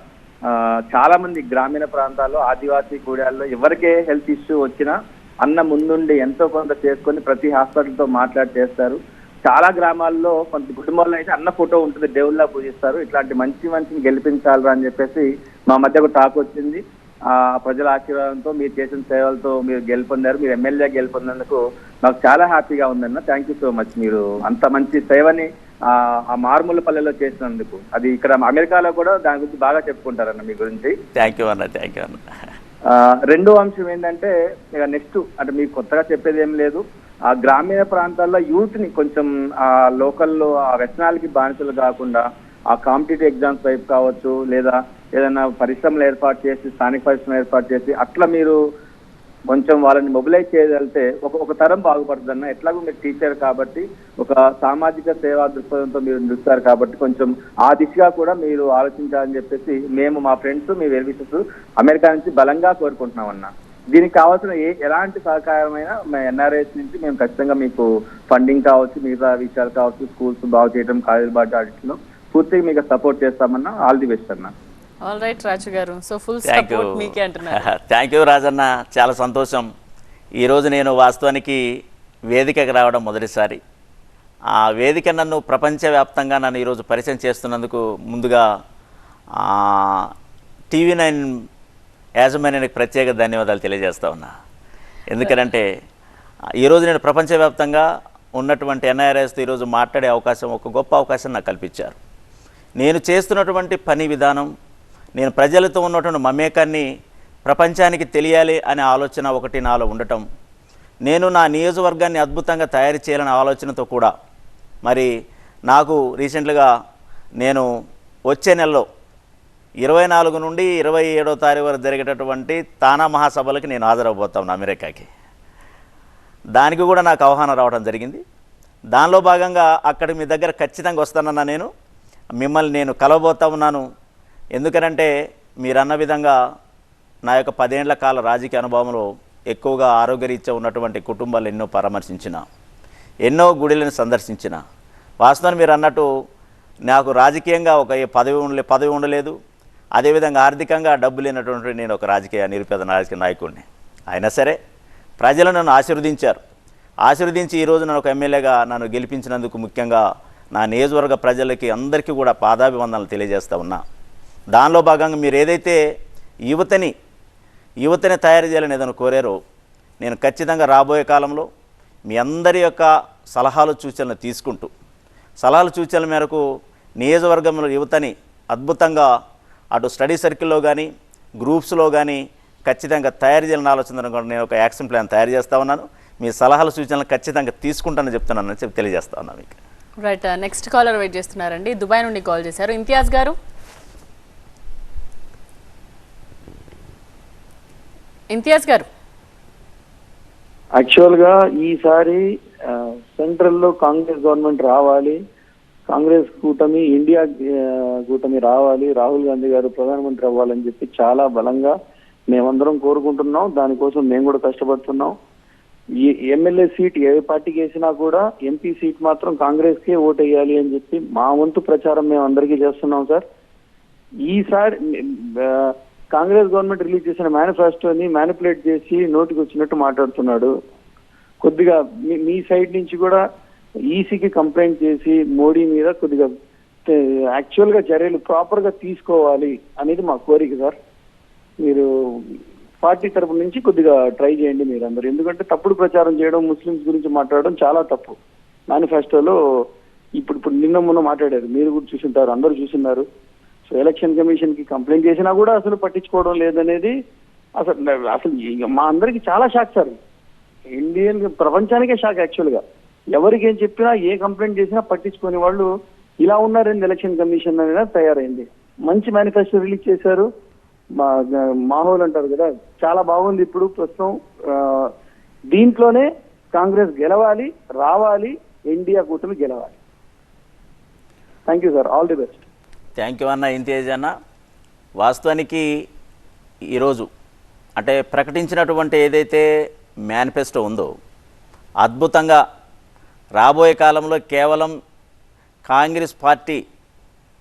చాలా మంది గ్రామీణ ప్రాంతాల్లో ఆదివాసీ గూడాల్లో ఎవరికే హెల్త్ ఇష్యూ వచ్చినా అన్న ముందుండి ఎంతో కొంత చేసుకొని ప్రతి హాస్పిటల్తో మాట్లాడి చేస్తారు. చాలా గ్రామాల్లో కొంత కుటుంబాల్లో అయితే అన్న ఫోటో ఉంటుంది, దేవుళ్ళ పూజిస్తారు. ఇట్లాంటి మంచిని గెలిపించాలరా అని చెప్పేసి మా మధ్య ఒక టాక్ వచ్చింది. ప్రజల ఆశీర్వాదంతో మీరు చేసిన సేవలతో మీరు గెలుపొందారు. మీరు ఎమ్మెల్యే గెలుపొందినందుకు నాకు చాలా హ్యాపీగా ఉందన్న. Thank you so much. మీరు అంత మంచి సేవని ఆ మారుమూల పల్లెలో చేసినందుకు, అది ఇక్కడ అమెరికాలో కూడా దాని గురించి బాగా చెప్పుకుంటారన్న మీ గురించి. థ్యాంక్ యూ అన్న. థ్యాంక్ యూ అన్న. రెండో అంశం ఏంటంటే, ఇక నెక్స్ట్ అంటే మీకు కొత్తగా చెప్పేది ఏం లేదు, ఆ గ్రామీణ ప్రాంతాల్లో యూత్ ని కొంచెం ఆ లోకల్లో ఆ వ్యసనాలకి బానిసలు కాకుండా ఆ కాంపిటేటివ్ ఎగ్జామ్స్ వైపు కావచ్చు, లేదా ఏదైనా పరిశ్రమలు ఏర్పాటు చేసి, స్థానిక పరిశ్రమలు ఏర్పాటు చేసి అట్లా మీరు కొంచెం వాళ్ళని మొబిలైజ్ చేయగలిగితే ఒక తరం బాగుపడుతుందన్న. ఎట్లాగో మీరు టీచర్ కాబట్టి, ఒక సామాజిక సేవా దృక్పథంతో మీరు నిలుస్తారు కాబట్టి, కొంచెం ఆ దిశగా కూడా మీరు ఆలోచించాలని చెప్పేసి మేము మా ఫ్రెండ్స్, మీ వెల్విషర్స్ అమెరికా నుంచి బలంగా కోరుకుంటున్నామన్నా. దీనికి కావాల్సిన ఎలాంటి సహకారమైనా మా ఎన్ఆర్ఐస్ నుంచి మేము ఖచ్చితంగా మీకు ఫండింగ్ కావచ్చు, మిగతా విషయాలు కావచ్చు, స్కూల్స్ బాగు చేయడం, కాలేజ్ బాగు చేయడంలో పూర్తిగా మీకు సపోర్ట్ చేస్తామన్నా. ఆల్ ది బెస్ట్ అన్న. ఆల్ రైట్ రాజు గారు, so full thank you. Support మీకే అంటున్నారు. థ్యాంక్ యూ రాజన్న, చాలా సంతోషం. ఈరోజు నేను వాస్తవానికి వేదికకి రావడం మొదటిసారి. ఆ వేదిక నన్ను ప్రపంచవ్యాప్తంగా నన్ను ఈరోజు పరిచయం చేస్తున్నందుకు ముందుగా TV9 యాజమాన్యానికి ప్రత్యేక ధన్యవాదాలు తెలియజేస్తా ఉన్నా. ఎందుకంటే ఈరోజు నేను ప్రపంచవ్యాప్తంగా ఉన్నటువంటి ఎన్ఆర్ఐస్తో ఈరోజు మాట్లాడే అవకాశం, ఒక గొప్ప అవకాశం నాకు కల్పించారు. నేను చేస్తున్నటువంటి పని విధానం, నేను ప్రజలతో ఉన్నటువంటి మమేకాన్ని ప్రపంచానికి తెలియాలి అనే ఆలోచన ఒకటి నాలో ఉండటం, నేను నా నియోజకవర్గాన్ని అద్భుతంగా తయారు చేయాలనే ఆలోచనతో కూడా మరి నాకు రీసెంట్గా నేను వచ్చే నెలలో 24 నుండి 27వ తారీఖు వరకు జరిగేటటువంటి తానా మహాసభలకి నేను హాజరవబోతా ఉన్నా అమెరికాకి. దానికి కూడా నాకు ఆహ్వానం రావడం జరిగింది. దానిలో భాగంగా అక్కడ మీ దగ్గర ఖచ్చితంగా వస్తానన్నా. మిమ్మల్ని నేను కలవబోతా ఉన్నాను. ఎందుకనంటే మీరన్న విధంగా నా యొక్క 10 ఏళ్ల కాల రాజకీయ అనుభవంలో ఎక్కువగా ఆరోగ్యరీత్యా ఉన్నటువంటి కుటుంబాలు ఎన్నో పరామర్శించిన, ఎన్నో గుడిలను సందర్శించిన. వాస్తవాన్ని మీరు అన్నట్టు నాకు రాజకీయంగా ఒక పదవి ఉండలేదు, అదేవిధంగా ఆర్థికంగా డబ్బు లేనటువంటి నేను ఒక నిరుపేద రాజకీయ నాయకుడిని. అయినా సరే ప్రజలు నన్ను ఆశీర్వదించి ఈరోజు నన్ను ఒక ఎమ్మెల్యేగా నన్ను గెలిపించినందుకు ముఖ్యంగా నా నియోజకవర్గ ప్రజలకి అందరికీ కూడా పాదాభివందనలు తెలియజేస్తూ ఉన్నా. దానిలో భాగంగా మీరు ఏదైతే యువతని తయారు చేయాలని ఏదైనా కోరారో, నేను ఖచ్చితంగా రాబోయే కాలంలో మీ అందరి యొక్క సలహాలు సూచనలు తీసుకుంటూ, సలహాలు సూచనల మేరకు నియోజకవర్గంలో యువతని అద్భుతంగా అటు స్టడీ సర్కిల్లో కానీ గ్రూప్స్లో కానీ ఖచ్చితంగా తయారు చేయాలని ఆలోచన కూడా నేను ఒక యాక్షన్ ప్లాన్ తయారు చేస్తూ ఉన్నాను. మీ సలహాలు సూచనలు ఖచ్చితంగా తీసుకుంటానని చెప్తున్నానని చెప్పి తెలియజేస్తా ఉన్నాను మీకు. రైట్, నెక్స్ట్ కాలర్ వెయిట్ చేస్తున్నారండి. దుబాయ్ నుండి కాల్ చేశారు ఇంతియాజ్ గారు. ఇంతియాజ్ గారు, యాక్చువల్గా ఈసారి సెంట్రల్లో కాంగ్రెస్ గవర్నమెంట్ రావాలి, కాంగ్రెస్ కూటమి, ఇండియా కూటమి రావాలి, రాహుల్ గాంధీ గారు ప్రధానమంత్రి అవ్వాలని చెప్పి చాలా బలంగా మేమందరం కోరుకుంటున్నాం. దానికోసం మేము కూడా కష్టపడుతున్నాం. ఈ ఎమ్మెల్యే సీట్ ఏ పార్టీకి వేసినా కూడా ఎంపీ సీట్ మాత్రం కాంగ్రెస్కే ఓటు వేయాలి అని చెప్పి మా వంతు ప్రచారం మేము అందరికీ చేస్తున్నాం సార్. ఈసారి కాంగ్రెస్ గవర్నమెంట్ రిలీజ్ చేసిన మేనిఫెస్టోని మ్యానిపులేట్ చేసి నోటికి వచ్చినట్టు మాట్లాడుతున్నాడు. కొద్దిగా మీ సైడ్ నుంచి కూడా ఈసీకి కంప్లైంట్ చేసి మోడీ మీద కొద్దిగా యాక్చువల్గా చర్యలు ప్రాపర్గా తీసుకోవాలి అనేది మా కోరిక సార్. మీరు పార్టీ తరపు నుంచి కొద్దిగా ట్రై చేయండి మీరందరూ. ఎందుకంటే తప్పుడు ప్రచారం చేయడం, ముస్లిమ్స్ గురించి మాట్లాడడం చాలా తప్పు. మేనిఫెస్టోలో ఇప్పుడు నిన్న మొన్న మాట్లాడారు, మీరు కూడా చూసింటారు, అందరూ చూస్తున్నారు. సో ఎలక్షన్ కమిషన్ కి కంప్లైంట్ చేసినా కూడా అసలు పట్టించుకోవడం లేదనేది అసలు మా అందరికి చాలా షాక్ సార్. ఇండియన్ ప్రపంచానికే షాక్ యాక్చువల్గా. ఎవరికి ఏం చెప్పినా ఏ కంప్లైంట్ చేసినా పట్టించుకునే వాళ్ళు ఇలా ఉన్నారండి. ఎలక్షన్ కమిషన్ అనేది తయారైంది. మంచి మేనిఫెస్టో రిలీజ్ చేశారు. మాహోల్ అంటారు కదా, చాలా బాగుంది. ఇప్పుడు ప్రస్తుతం దీంట్లోనే కాంగ్రెస్ గెలవాలి, రావాలి, ఇండియా కూటమి గెలవాలి. Thank you sir, all the best. Thank you అన్న ఇంతేజ్ అన్న. వాస్తవానికి ఈరోజు అంటే ప్రకటించినటువంటి ఏదైతే మేనిఫెస్టో ఉందో అద్భుతంగా రాబోయే కాలంలో కేవలం కాంగ్రెస్ పార్టీ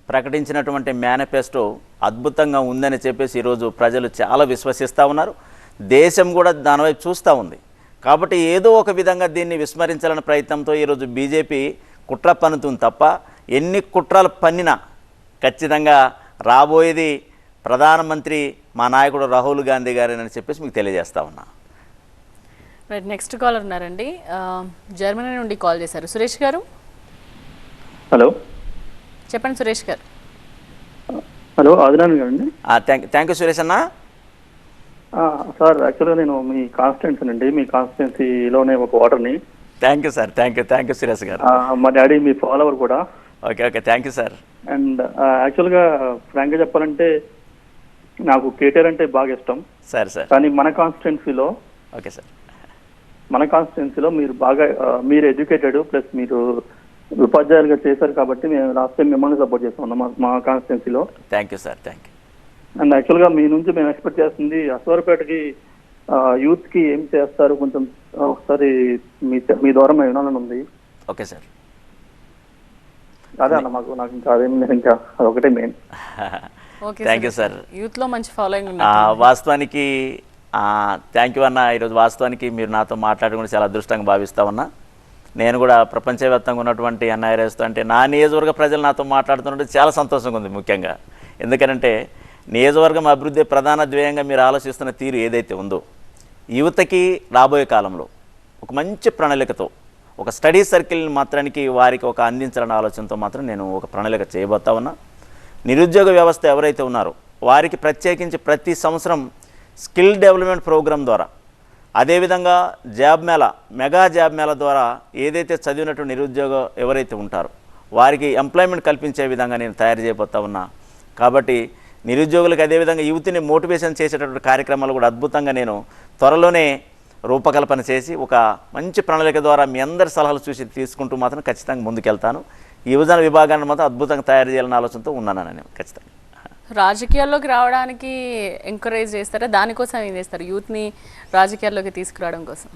ప్రకటించినటువంటి మేనిఫెస్టో అద్భుతంగా ఉందని చెప్పేసి ఈరోజు ప్రజలు చాలా విశ్వసిస్తూ ఉన్నారు. దేశం కూడా దానివైపు చూస్తూ ఉంది. కాబట్టి ఏదో ఒక విధంగా దీన్ని విస్మరించాలనే ప్రయత్నంతో ఈరోజు బీజేపీ కుట్ర పన్నుతుంది తప్ప ఎన్ని కుట్రలు పన్నినా ఖచ్చితంగా రాబోయేది ప్రధానమంత్రి మా నాయకుడు రాహుల్ గాంధీ గారేనని చెప్పేసి మీకు తెలియజేస్తా ఉన్నా. రైట్, నెక్స్ట్ కాలర్ ఉన్నారండి. జర్మనీ నుండి కాల్ చేశారు. సురేష్ గారు హలో, చెప్పండి సురేష్ గారు. హలో ఆదినారాయణ గారు అండి. థ్యాంక్ యూ సురేష్ అన్న. సార్, యాక్చువల్గా నేను మీ కాన్స్టిట్యున్సీ అండి, మీ కాన్స్టిట్యున్సీలోనే ఒక ఓటర్ని. Thank you sir, thank you Suresh గారు. మా డాడీ మీ ఫాలోవర్ కూడా. Okay, thank you sir. And యాక్చువల్గా ఫ్రాంక్గా చెప్పాలంటే నాకు కేటీఆర్ అంటే బాగా ఇష్టం సార్. కానీ మన కాన్స్టిట్యున్సీలో ఓకే సార్, మీరు బాగా మీరు ఎడ్యుకేటెడ్ ప్లస్ మీరు ఉపాధ్యాయులుగా చేశారు కాబట్టి మేము లాస్ట్ టైం మిమ్మల్ని సపోర్ట్ చేస్తాం మా కాన్స్టిట్యున్సీలో. Thank you sir, thank you. And యాక్చువల్గా మీ నుంచి మేము ఎక్స్పెక్ట్ చేస్తుంది అశ్వారపేటకి యూత్కి ఏం చేస్తారు కొంచెం ఒకసారి మీ ద్వారా మేము వినాలని ఉంది. Okay sir. అదే అన్న, నాకు ఇంకా అదేం లేదు, ఇంకా అదొకటే మెయిన్. Thank you sir. యూత్లో మంచి ఫాలోయింగ్. వాస్తవానికి థ్యాంక్ యూ అన్న. ఈరోజు వాస్తవానికి మీరు నాతో మాట్లాడుకుంటే చాలా అదృష్టంగా భావిస్తా ఉన్నా. నేను కూడా ప్రపంచవ్యాప్తంగా ఉన్నటువంటి ఎన్ఐఆర్ఎస్తో అంటే నా నియోజకవర్గ ప్రజలు నాతో మాట్లాడుతుంటే చాలా సంతోషంగా ఉంది. ముఖ్యంగా ఎందుకంటే నియోజకవర్గం అభివృద్ధి ప్రధాన ధ్యేయంగా మీరు ఆలోచిస్తున్న తీరు ఏదైతే ఉందో యువతకి రాబోయే కాలంలో ఒక మంచి ప్రణాళికతో ఒక స్టడీ సర్కిల్ని మాత్రానికి వారికి ఒక అందించాలన్న ఆలోచనతో మాత్రం నేను ఒక ప్రణాళిక చేయబోతా ఉన్నా. నిరుద్యోగ వ్యవస్థ ఎవరైతే ఉన్నారో వారికి ప్రత్యేకించి ప్రతి సంవత్సరం స్కిల్ డెవలప్మెంట్ ప్రోగ్రాం ద్వారా, అదేవిధంగా job Mela, mega job Mela ద్వారా ఏదైతే చదివినటువంటి నిరుద్యోగం ఎవరైతే ఉంటారో వారికి ఎంప్లాయ్మెంట్ కల్పించే విధంగా నేను తయారు చేయబోతా ఉన్నా. కాబట్టి నిరుద్యోగులకు అదేవిధంగా యూత్ని మోటివేషన్ చేసేటటువంటి కార్యక్రమాలు కూడా అద్భుతంగా నేను త్వరలోనే రూపకల్పన చేసి ఒక మంచి ప్రణాళిక ద్వారా మీ అందరి సలహాలు చూసి తీసుకుంటూ మాత్రం ఖచ్చితంగా ముందుకెళ్తాను. యువజన విభాగాన్ని మాత్రం అద్భుతంగా తయారు చేయాలన్న ఆలోచనతో ఉన్నాను నేను ఖచ్చితంగా. రాజకీయాల్లోకి రావడానికి ఎంకరేజ్ చేస్తారా? దానికోసం ఏం చేస్తారు యూత్ని రాజకీయాల్లోకి తీసుకురావడం కోసం?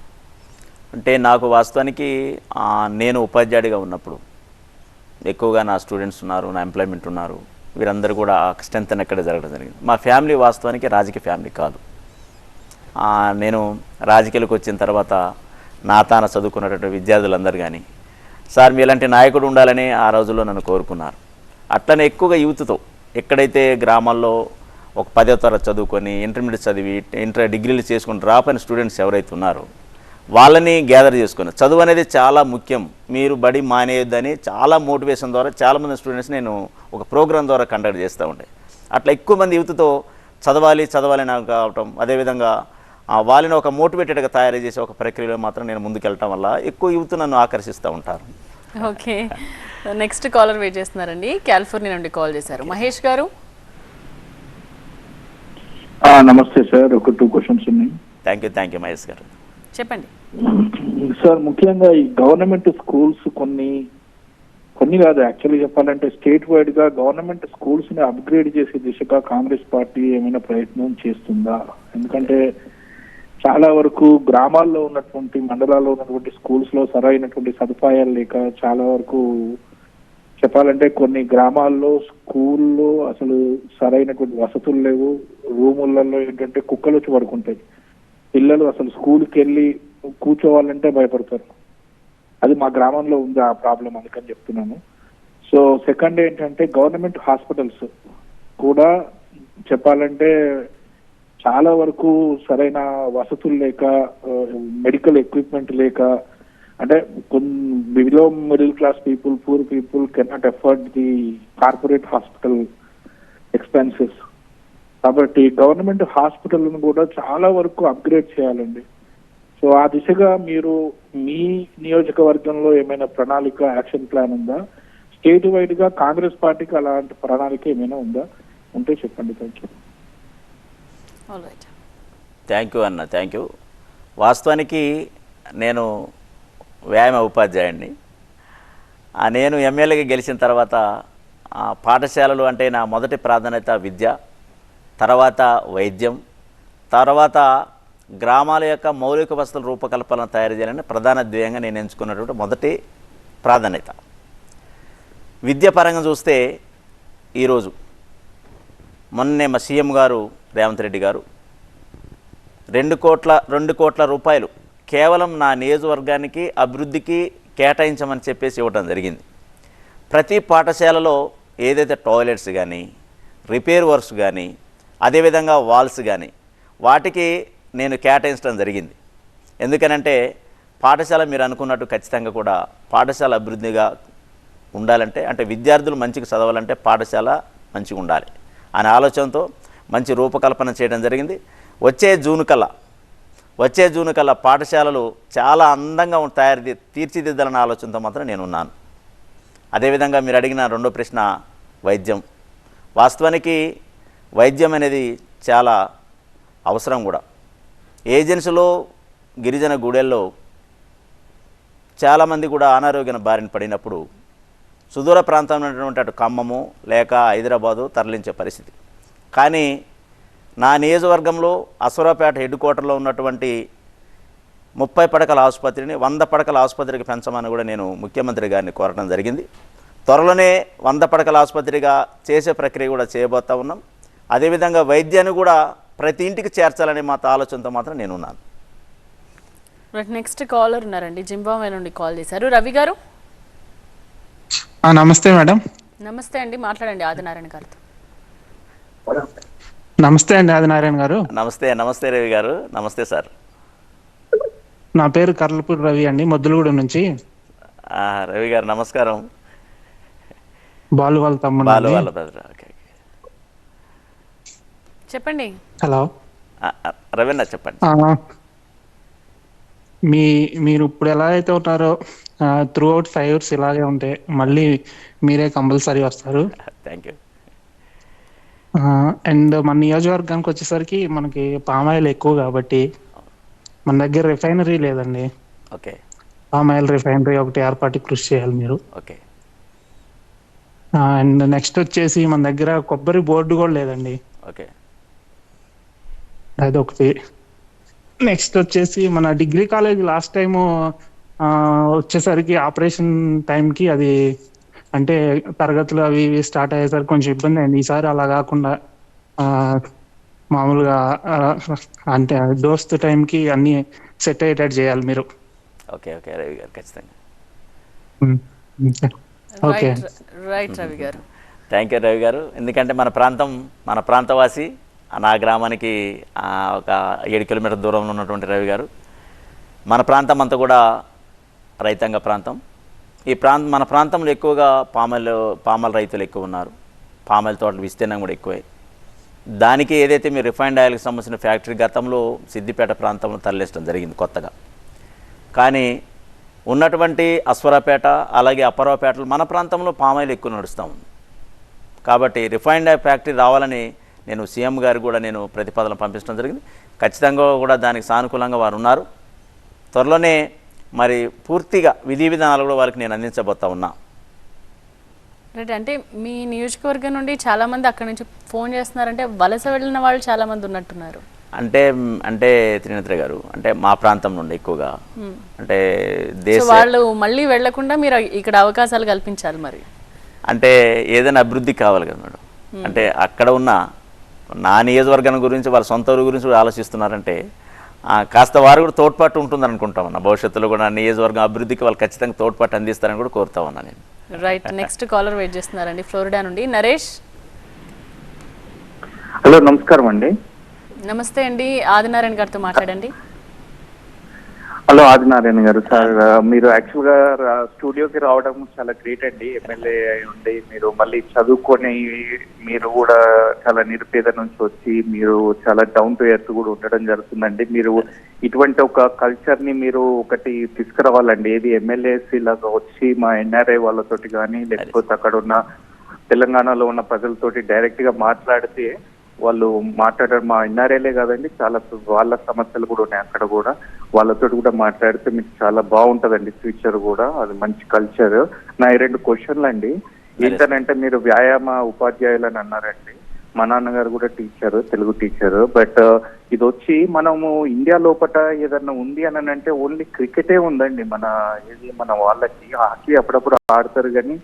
అంటే నాకు వాస్తవానికి నేను ఉపాధ్యాయుడిగా ఉన్నప్పుడు ఎక్కువగా నా స్టూడెంట్స్ ఉన్నారు, నా ఎంప్లాయ్మెంట్ ఉన్నారు, వీరందరూ కూడా స్ట్రెంత్ ఎక్కడ జరగడం జరిగింది. మా ఫ్యామిలీ వాస్తవానికి రాజకీయ ఫ్యామిలీ కాదు. నేను రాజకీయాలకు వచ్చిన తర్వాత నా తాన చదువుకున్నటువంటి విద్యార్థులందరూ కానీ సార్ మీలాంటి నాయకుడు ఉండాలని ఆ రోజుల్లో నన్ను కోరుకున్నారు. అట్లనే ఎక్కువగా యూత్తో ఎక్కడైతే గ్రామాల్లో ఒక 10వ తరగతి చదువుకొని ఇంటర్మీడియట్ చదివి డిగ్రీలు చేసుకుని డ్రాప్ అయిన స్టూడెంట్స్ ఎవరైతే ఉన్నారో వాళ్ళని గ్యాదర్ చేసుకుని చదువు అనేది చాలా ముఖ్యం, మీరు బడి మానేయొద్దని చాలా మోటివేషన్ ద్వారా చాలామంది స్టూడెంట్స్ నేను ఒక ప్రోగ్రాం ద్వారా కండక్ట్ చేస్తూ ఉండే. అట్లా ఎక్కువ మంది యూత్తో చదవాలి నాకు కావటం, అదేవిధంగా వాళ్ళని ఒక మోటివేటెడ్గా తయారు చేసే ఒక ప్రక్రియలో మాత్రం నేను ముందుకెళ్ళటం వల్ల ఎక్కువ యూత్ నన్ను ఆకర్షిస్తూ ఉంటారు. ఓకే, నెక్స్ట్ కాలర్ వెయిట్ చేస్తున్నారండి. కాలిఫోర్నియా నుండి కాల్ చేశారు మహేష్ గారు. నమస్తే సార్, ఒక 2 క్వశ్చన్స్ ఉన్నాయి. థ్యాంక్ యూ మహేష్ గారు. చెప్పండి సార్. ముఖ్యంగా ఈ గవర్నమెంట్ స్కూల్స్ కొన్ని కాదు, యాక్చువల్లీ చెప్పాలంటే స్టేట్ వైడ్ గా గవర్నమెంట్ స్కూల్స్ ని అప్గ్రేడ్ చేసే దిశగా కాంగ్రెస్ పార్టీ ఏమైనా ప్రయత్నం చేస్తుందా? ఎందుకంటే చాలా వరకు గ్రామాల్లో ఉన్నటువంటి మండలాల్లో ఉన్నటువంటి స్కూల్స్ లో సరైనటువంటి సదుపాయాలు లేక చాలా వరకు చెప్పాలంటే కొన్ని గ్రామాల్లో స్కూల్లో అసలు సరైనటువంటి వసతులు లేవు. రూములలో ఏంటంటే కుక్కలు వచ్చి పడుకుంటాయి. పిల్లలు అసలు స్కూల్కి వెళ్ళి కూర్చోవాలంటే భయపడతారు. అది మా గ్రామంలో ఉంది ఆ ప్రాబ్లం, అందుకని చెప్తున్నాను. సో సెకండ్ ఏంటంటే గవర్నమెంట్ హాస్పిటల్స్ కూడా చెప్పాలంటే చాలా వరకు సరైన వసతులు లేక, మెడికల్ ఎక్విప్మెంట్ లేక, అంటే below middle class people, poor people cannot afford the corporate hospital expenses. కాబట్టి గవర్నమెంట్ హాస్పిటల్ను కూడా చాలా వరకు అప్గ్రేడ్ చేయాలండి. సో ఆ దిశగా మీరు మీ నియోజకవర్గంలో ఏమైనా ప్రణాళిక, యాక్షన్ ప్లాన్ ఉందా? స్టేట్ వైడ్ గా కాంగ్రెస్ పార్టీకి అలాంటి ప్రణాళిక ఏమైనా ఉందా? ఉంటే చెప్పండి. Thank you. థ్యాంక్ యూ అన్న, థ్యాంక్ యూ. వాస్తవానికి నేను వ్యాయామ ఉపాధ్యాయుడిని. నేను ఎమ్మెల్యేగా గెలిచిన తర్వాత పాఠశాలలు అంటే నా మొదటి ప్రాధాన్యత విద్య, తర్వాత వైద్యం, తర్వాత గ్రామాల యొక్క మౌలిక వసతుల రూపకల్పన తయారు చేయాలని ప్రధాన ధ్యేయంగా నేను ఎంచుకున్నటువంటి మొదటి ప్రాధాన్యత. విద్య పరంగా చూస్తే ఈరోజు మొన్నే మా సీఎం గారు రేవంత్ రెడ్డి గారు 2 కోట్ల రూపాయలు కేవలం నా నియోజకవర్గానికి అభివృద్ధికి కేటాయించమని చెప్పేసి ఇవ్వడం జరిగింది. ప్రతి పాఠశాలలో ఏదైతే టాయిలెట్స్ కానీ, రిపేర్ వర్క్స్ కానీ, అదేవిధంగా వాల్స్ కానీ వాటికి నేను కేటాయించడం జరిగింది. ఎందుకనంటే పాఠశాల మీరు అనుకున్నట్టు ఖచ్చితంగా కూడా పాఠశాల అభివృద్ధిగా ఉండాలంటే, అంటే విద్యార్థులు మంచిగా చదవాలంటే పాఠశాల మంచిగా ఉండాలి అనే ఆలోచనతో మంచి రూపకల్పన చేయడం జరిగింది. వచ్చే జూన్ కల్లా పాఠశాలలు చాలా అందంగా తీర్చిదిద్దాలన్న ఆలోచనతో మాత్రం నేను ఉన్నాను. అదేవిధంగా మీరు అడిగిన రెండో ప్రశ్న వైద్యం. వాస్తవానికి వైద్యం అనేది చాలా అవసరం కూడా. ఏజెన్సీలో గిరిజన గూడెల్లో చాలామంది కూడా అనారోగ్యం బారిన పడినప్పుడు సుదూర ప్రాంతంలో ఉన్నటువంటి అటు ఖమ్మము లేక హైదరాబాదు తరలించే పరిస్థితి. కానీ నా నియోజకవర్గంలో అశ్వరాపేట హెడ్ క్వార్టర్లో ఉన్నటువంటి 30 పడకల ఆసుపత్రిని 100 పడకల ఆసుపత్రికి పెంచమని కూడా నేను ముఖ్యమంత్రి గారిని కోరడం జరిగింది. త్వరలోనే 100 పడకల ఆసుపత్రిగా చేసే ప్రక్రియ కూడా చేయబోతా ఉన్నాం. అదేవిధంగా వైద్యాన్ని కూడా ప్రతి ఇంటికి చేర్చాలనే మా ఆలోచనతో మాత్రం నేను ఉన్నాను. నెక్స్ట్ కాలర్ ఉన్నారండి, జింబాబ్వే నుండి కాల్ చేశారు. రవి గారు. నమస్తే మేడం. నమస్తే అండి, మాట్లాడండి ఆదినారాయణ గారితో. నమస్తే అండి ఆదినారాయణ గారు. నమస్తే రవి గారు. నమస్తే సార్. నా పేరు కర్లపూడి రవి అండి, మొద్దులగూడెం నుంచి. రవి గారు నమస్కారం. బాలు వాళ్ళ తమ్ముడు. చెప్పండి. హలో రవీంద్ర చెప్పండి. మీరు ఇప్పుడు ఎలా అయితే ఉంటారో త్రూ అవుట్ 5 years ఇలాగే ఉంటే మళ్ళీ మీరే కంపల్సరీ వస్తారు. Thank you. అండ్ మన నియోజకవర్గానికి వచ్చేసరికి మనకి పామాయిల్ ఎక్కువ కాబట్టి మన దగ్గర రిఫైనరీ లేదండి. ఓకే. పామాయిల్ రిఫైనరీ ఒకటి ఏర్పాటుకి కృషి చేయాలి మీరు. ఓకే. అండ్ నెక్స్ట్ వచ్చేసి మన దగ్గర కొబ్బరి బోర్డు కూడా లేదండి. ఓకే. అదొకటి. నెక్స్ట్ వచ్చేసి మన డిగ్రీ కాలేజ్ లాస్ట్ టైము వచ్చేసరికి ఆపరేషన్ టైంకి అది అంటే తరగతులు అవి స్టార్ట్ అయ్యేసరికి కొంచెం ఇబ్బంది అయింది. ఈసారి అలా కాకుండా మామూలుగా అంటే దోస్తు టైంకి అన్ని సెట్ అయ్యేటట్టు చేయాలి మీరు. ఓకే ఓకే రవి గారు, ఖచ్చితంగా. ఓకే రైట్ రవి గారు. థ్యాంక్ యూ రవి గారు. ఎందుకంటే మన ప్రాంతవాసి, నా గ్రామానికి ఒక 7 కిలోమీటర్ల దూరంలో ఉన్నటువంటి రవి గారు. మన ప్రాంతం అంతా కూడా రైతాంగ ప్రాంతం. మన ప్రాంతంలో ఎక్కువగా పామాయిల్ రైతులు ఎక్కువ ఉన్నారు. పామాయిల్ తోటల విస్తీర్ణం కూడా ఎక్కువే. దానికి ఏదైతే మీరు రిఫైన్డ్ ఆయిల్కి సంబంధించిన ఫ్యాక్టరీ గతంలో సిద్దిపేట ప్రాంతంలో తరలించడం జరిగింది కొత్తగా. కానీ ఉన్నటువంటి అశ్వరాపేట అలాగే అప్పరావుపేటలు మన ప్రాంతంలో పామాయిల్ ఎక్కువ నడుస్తూ ఉంది. కాబట్టి రిఫైన్డ్ ఆయిల్ ఫ్యాక్టరీ రావాలని నేను సీఎం గారు కూడా నేను ప్రతిపాదన పంపించడం జరిగింది. ఖచ్చితంగా కూడా దానికి సానుకూలంగా వారు ఉన్నారు. త్వరలోనే మరి పూర్తిగా విధి విధానాలు కూడా వారికి నేను అందించబోతా ఉన్నా. రైట్. అంటే మీ నియోజకవర్గం నుండి చాలా మంది అక్కడ నుంచి ఫోన్ చేస్తున్నారంటే వలస వెళ్ళిన వాళ్ళు చాలా మంది ఉన్నట్టున్నారు. అంటే త్రినేత్ర గారు, అంటే మా ప్రాంతం నుండి ఎక్కువగా అంటే వాళ్ళు మళ్ళీ వెళ్లకుండా మీరు ఇక్కడ అవకాశాలు కల్పించాలి. మరి అంటే ఏదైనా అభివృద్ధి కావాలి కదా మేడం. అంటే అక్కడ ఉన్న నా నియోజకవర్గం గురించి వాళ్ళ సొంత ఊరు గురించి కూడా ఆలోచిస్తున్నారంటే కాస్త వారు కూడా తోడ్పాటు ఉంటుందని అనుకుంటామన్నా. భవిష్యత్తులో కూడా నియోజకవర్గం అభివృద్ధికి వాళ్ళు ఖచ్చితంగా తోడ్పాటు అందిస్తారని కూడా కోరుతా ఉన్నా నేను. రైట్. నెక్స్ట్ కాలర్ వెయిట్ చేస్తున్నారండి, ఫ్లోరిడా నుండి నరేష్. హలో, నమస్కారం అండి. నమస్తే అండి, ఆదినారాయణ గారితో మాట్లాడండి. హలో ఆదినారాయణ గారు. సార్ మీరు యాక్చువల్ గా స్టూడియోకి రావడం చాలా గ్రేట్ అండి. ఎమ్మెల్యే ఉండి మీరు మళ్ళీ చదువుకొని మీరు కూడా చాలా నిరుపేద నుంచి వచ్చి మీరు చాలా డౌన్ టు ఎర్త్ కూడా ఉండడం జరుగుతుందండి. మీరు ఇటువంటి ఒక కల్చర్ ని మీరు ఒకటి తీసుకురావాలండి. ఏది ఎమ్మెల్యేస్ లాగా వచ్చి మా ఎన్ఆర్ఐ వాళ్ళతోటి కానీ లేకపోతే అక్కడ ఉన్న తెలంగాణలో ఉన్న ప్రజలతోటి డైరెక్ట్ గా మాట్లాడితే వాళ్ళు మాట్లాడారు. మా ఎన్ఆర్ఐలే కాదండి, చాలా వాళ్ళ సమస్యలు కూడా ఉన్నాయి అక్కడ కూడా. వాళ్ళతో కూడా మాట్లాడితే మీకు చాలా బాగుంటదండి ఫ్యూచర్ కూడా. అది మంచి కల్చర్. నా 2 క్వశ్చన్లు అండి. ఏంటనంటే మీరు వ్యాయామ ఉపాధ్యాయులు అని అన్నారండి. మా నాన్నగారు కూడా టీచర్, తెలుగు టీచర్. బట్ ఇది వచ్చి మనము ఇండియా లోపల ఏదన్నా ఉంది అని అంటే ఓన్లీ క్రికెటే ఉందండి. మన వాళ్ళకి హాకీ అప్పుడప్పుడు ఆడతారు కానీ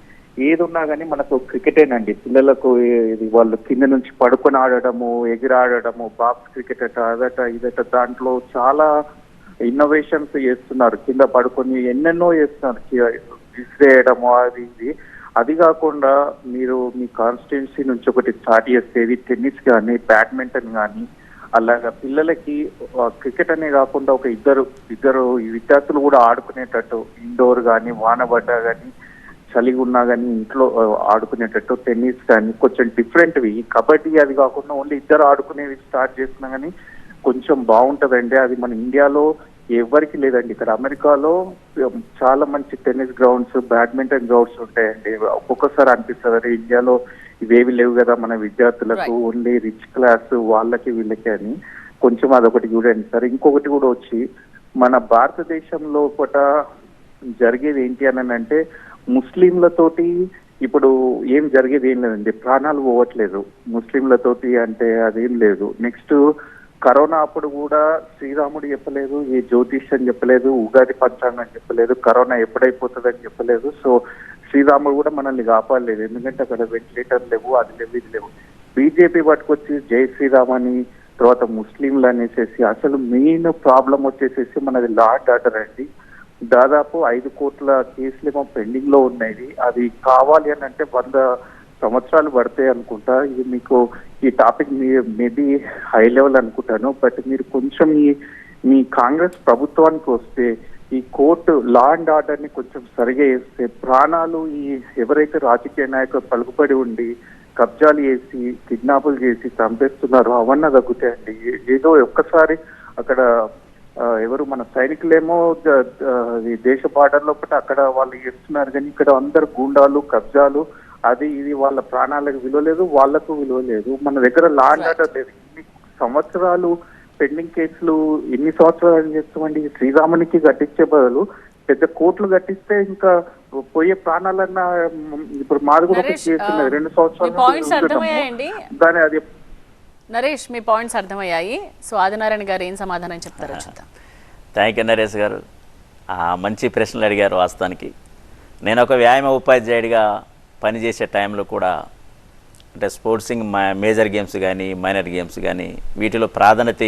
ఏది ఉన్నా కానీ మనకు క్రికెటేనండి. పిల్లలకు ఇది వాళ్ళు కింద నుంచి పడుకొని ఆడడము, ఎగిరి ఆడడము, బాక్స్ క్రికెట్ అట అదట ఇదట, దాంట్లో చాలా ఇన్నోవేషన్స్ చేస్తున్నారు. కింద పడుకొని ఎన్నెన్నో చేస్తున్నారు, విసిరేయడము అది ఇది. అది కాకుండా మీరు మీ కాన్స్టిట్యున్సీ నుంచి ఒకటి స్టార్ట్ చేసేది టెన్నిస్ కానీ బ్యాడ్మింటన్ కానీ అలాగా పిల్లలకి క్రికెట్ అనే కాకుండా ఒక ఇద్దరు విద్యార్థులు కూడా ఆడుకునేటట్టు ఇండోర్ కానీ వానబడ్డా కానీ చలిగా ఉన్నా కానీ ఇంట్లో ఆడుకునేటట్టు టెన్నిస్ కానీ కొంచెం డిఫరెంట్వి. కబడ్డీ అది కాకుండా ఓన్లీ ఇద్దరు ఆడుకునేవి స్టార్ట్ చేసినా కానీ కొంచెం బాగుంటుందండి. అది మన ఇండియాలో ఎవరికి లేదండి. ఇక్కడ అమెరికాలో చాలా మంచి టెన్నిస్ గ్రౌండ్స్, బ్యాడ్మింటన్ గ్రౌండ్స్ ఉంటాయండి. ఒక్కొక్కసారి అనిపిస్తుంది ఇండియాలో ఇవేవి లేవు కదా మన విద్యార్థులకు, ఓన్లీ రిచ్ క్లాస్ వాళ్ళకి వీళ్ళకి అని. కొంచెం అదొకటి చూడండి సార్. ఇంకొకటి కూడా వచ్చి మన భారతదేశంలో ఒకట జరిగేది ఏంటి అని అంటే ముస్లింలతోటి ఇప్పుడు ఏం జరిగేది ఏం లేదండి. ప్రాణాలు పోవట్లేదు ముస్లింలతోటి అంటే అదేం లేదు. నెక్స్ట్ కరోనా అప్పుడు కూడా శ్రీరాముడు చెప్పలేదు, ఏ జ్యోతిష్యం చెప్పలేదు, ఉగాది పంచాంగం చెప్పలేదు, కరోనా ఎప్పుడైపోతుంది అని చెప్పలేదు. సో శ్రీరాముడు కూడా మనల్ని కాపాడలేదు. ఎందుకంటే అక్కడ వెంటిలేటర్ లేవు, అది లేవు, ఇది లేవు. బీజేపీ పట్టుకొచ్చి జై శ్రీరామ్ అని తర్వాత ముస్లింలు అనేసేసి అసలు మెయిన్ ప్రాబ్లం వచ్చేసేసి మనది లా అండ్ ఆర్డర్ అండి. దాదాపు 5 కోట్ల కేసులేమో పెండింగ్ లో ఉన్నాయి. అది కావాలి అని అంటే 100 సంవత్సరాలు పడతాయి అనుకుంటా. ఇది మీకు ఈ టాపిక్ మేబీ హై లెవెల్ అనుకుంటాను. బట్ మీరు కొంచెం మీ కాంగ్రెస్ ప్రభుత్వానికి వస్తే ఈ కోర్టు లా అండ్ ఆర్డర్ ని కొంచెం సరిగా వేస్తే ప్రాణాలు ఎవరైతే రాజకీయ నాయకులు పలుకుబడి ఉండి కబ్జాలు చేసి కిడ్నాపులు చేసి చంపేస్తున్నారో అవన్నీ తగ్గుతాయండి. ఏదో ఒక్కసారి అక్కడ ఎవరు మన సైనికులేమో దేశ బార్డర్ లోపల అక్కడ వాళ్ళు చేస్తున్నారు కానీ ఇక్కడ అందరు గూండాలు కబ్జాలు అది ఇది, వాళ్ళ ప్రాణాలకు విలువ లేదు, వాళ్లకు విలువ లేదు. మన దగ్గర లా అండ్ ఆర్డర్ లేదు. ఇన్ని సంవత్సరాలు పెండింగ్ కేసులు ఎన్ని సంవత్సరాలు చేస్తామండి? శ్రీరామునికి కట్టించే బదులు పెద్ద కోట్లు కట్టిస్తే ఇంకా పోయే ప్రాణాలన్నా ఇప్పుడు మాది కూడా చేస్తున్నది 2 సంవత్సరాలు దాని అది. నరేష్, మీ పాయింట్స్ అర్థమయ్యాయి. సో ఆదినారాయణ గారు ఏం సమాధానం చెప్తారో చూద్దాం. థ్యాంక్ యూ నరేష్ గారు. మంచి ప్రశ్నలు అడిగారు. వాస్తవానికి నేను ఒక వ్యాయామ ఉపాధ్యాయుడిగా పనిచేసే టైంలో కూడా అంటే స్పోర్ట్సింగ్ మేజర్ గేమ్స్ కానీ మైనర్ గేమ్స్ కానీ వీటిలో ప్రాధాన్యత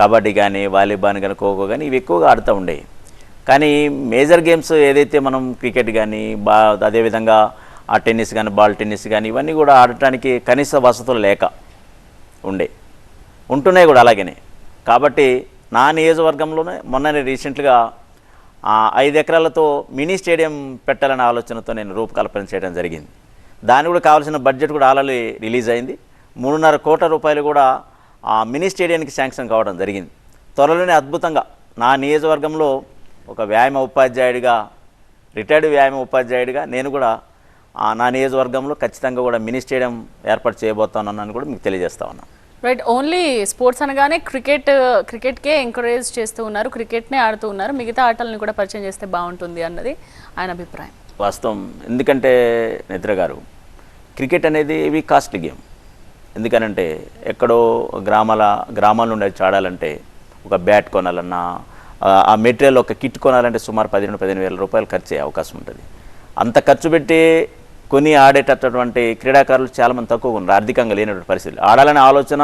కబడ్డీ కానీ వాలీబాల్ కానీ ఖోఖో కానీ ఇవి ఎక్కువగా ఆడుతూ ఉండేవి. కానీ మేజర్ గేమ్స్ ఏదైతే మనం క్రికెట్ కానీ అదేవిధంగా ఆ టెన్నిస్ కానీ బాల్ టెన్నిస్ కానీ ఇవన్నీ కూడా ఆడటానికి కనీస వసతులు లేక ఉంటున్నాయి కూడా అలాగనే. కాబట్టి నా నియోజకవర్గంలోనే మొన్ననే రీసెంట్గా 5 ఎకరాలతో మినీ స్టేడియం పెట్టాలనే ఆలోచనతో నేను రూపకల్పన చేయడం జరిగింది. దానికి కూడా కావాల్సిన బడ్జెట్ కూడా ఆల్రెడీ రిలీజ్ అయింది. 3.5 కోట్ల రూపాయలు కూడా ఆ మినీ స్టేడియానికి శాంక్షన్ కావడం జరిగింది. త్వరలోనే అద్భుతంగా నా నియోజకవర్గంలో ఒక వ్యాయామ ఉపాధ్యాయుడిగా, రిటైర్డ్ వ్యాయామ ఉపాధ్యాయుడిగా నేను కూడా నా నియోజకవర్గంలో ఖచ్చితంగా కూడా మినీ స్టేడియం ఏర్పాటు చేయబోతున్నానని కూడా మీకు తెలియజేస్తా ఉన్నాను. రైట్. ఓన్లీ స్పోర్ట్స్ అనగానే క్రికెట్కే ఎంకరేజ్ చేస్తూ ఉన్నారు, క్రికెట్నే ఆడుతూ ఉన్నారు, మిగతా ఆటలను కూడా పరిచయం చేస్తే బాగుంటుంది అన్నది ఆయన అభిప్రాయం. వాస్తవం. ఎందుకంటే నిద్ర గారు, క్రికెట్ అనేది ఇవి కాస్ట్లీ గేమ్. ఎందుకనంటే ఎక్కడో గ్రామాల నుండి ఆడాలంటే ఒక బ్యాట్ కొనాలన్నా ఆ మెటీరియల్ ఒక కిట్ కొనాలంటే సుమారు 15,000 రూపాయలు ఖర్చు అయ్యే అవకాశం ఉంటుంది. అంత ఖర్చు పెట్టి కొని ఆడేటటువంటి క్రీడాకారులు చాలామంది తక్కువగా ఉన్నారు, ఆర్థికంగా లేనటువంటి పరిస్థితులు. ఆడాలనే ఆలోచన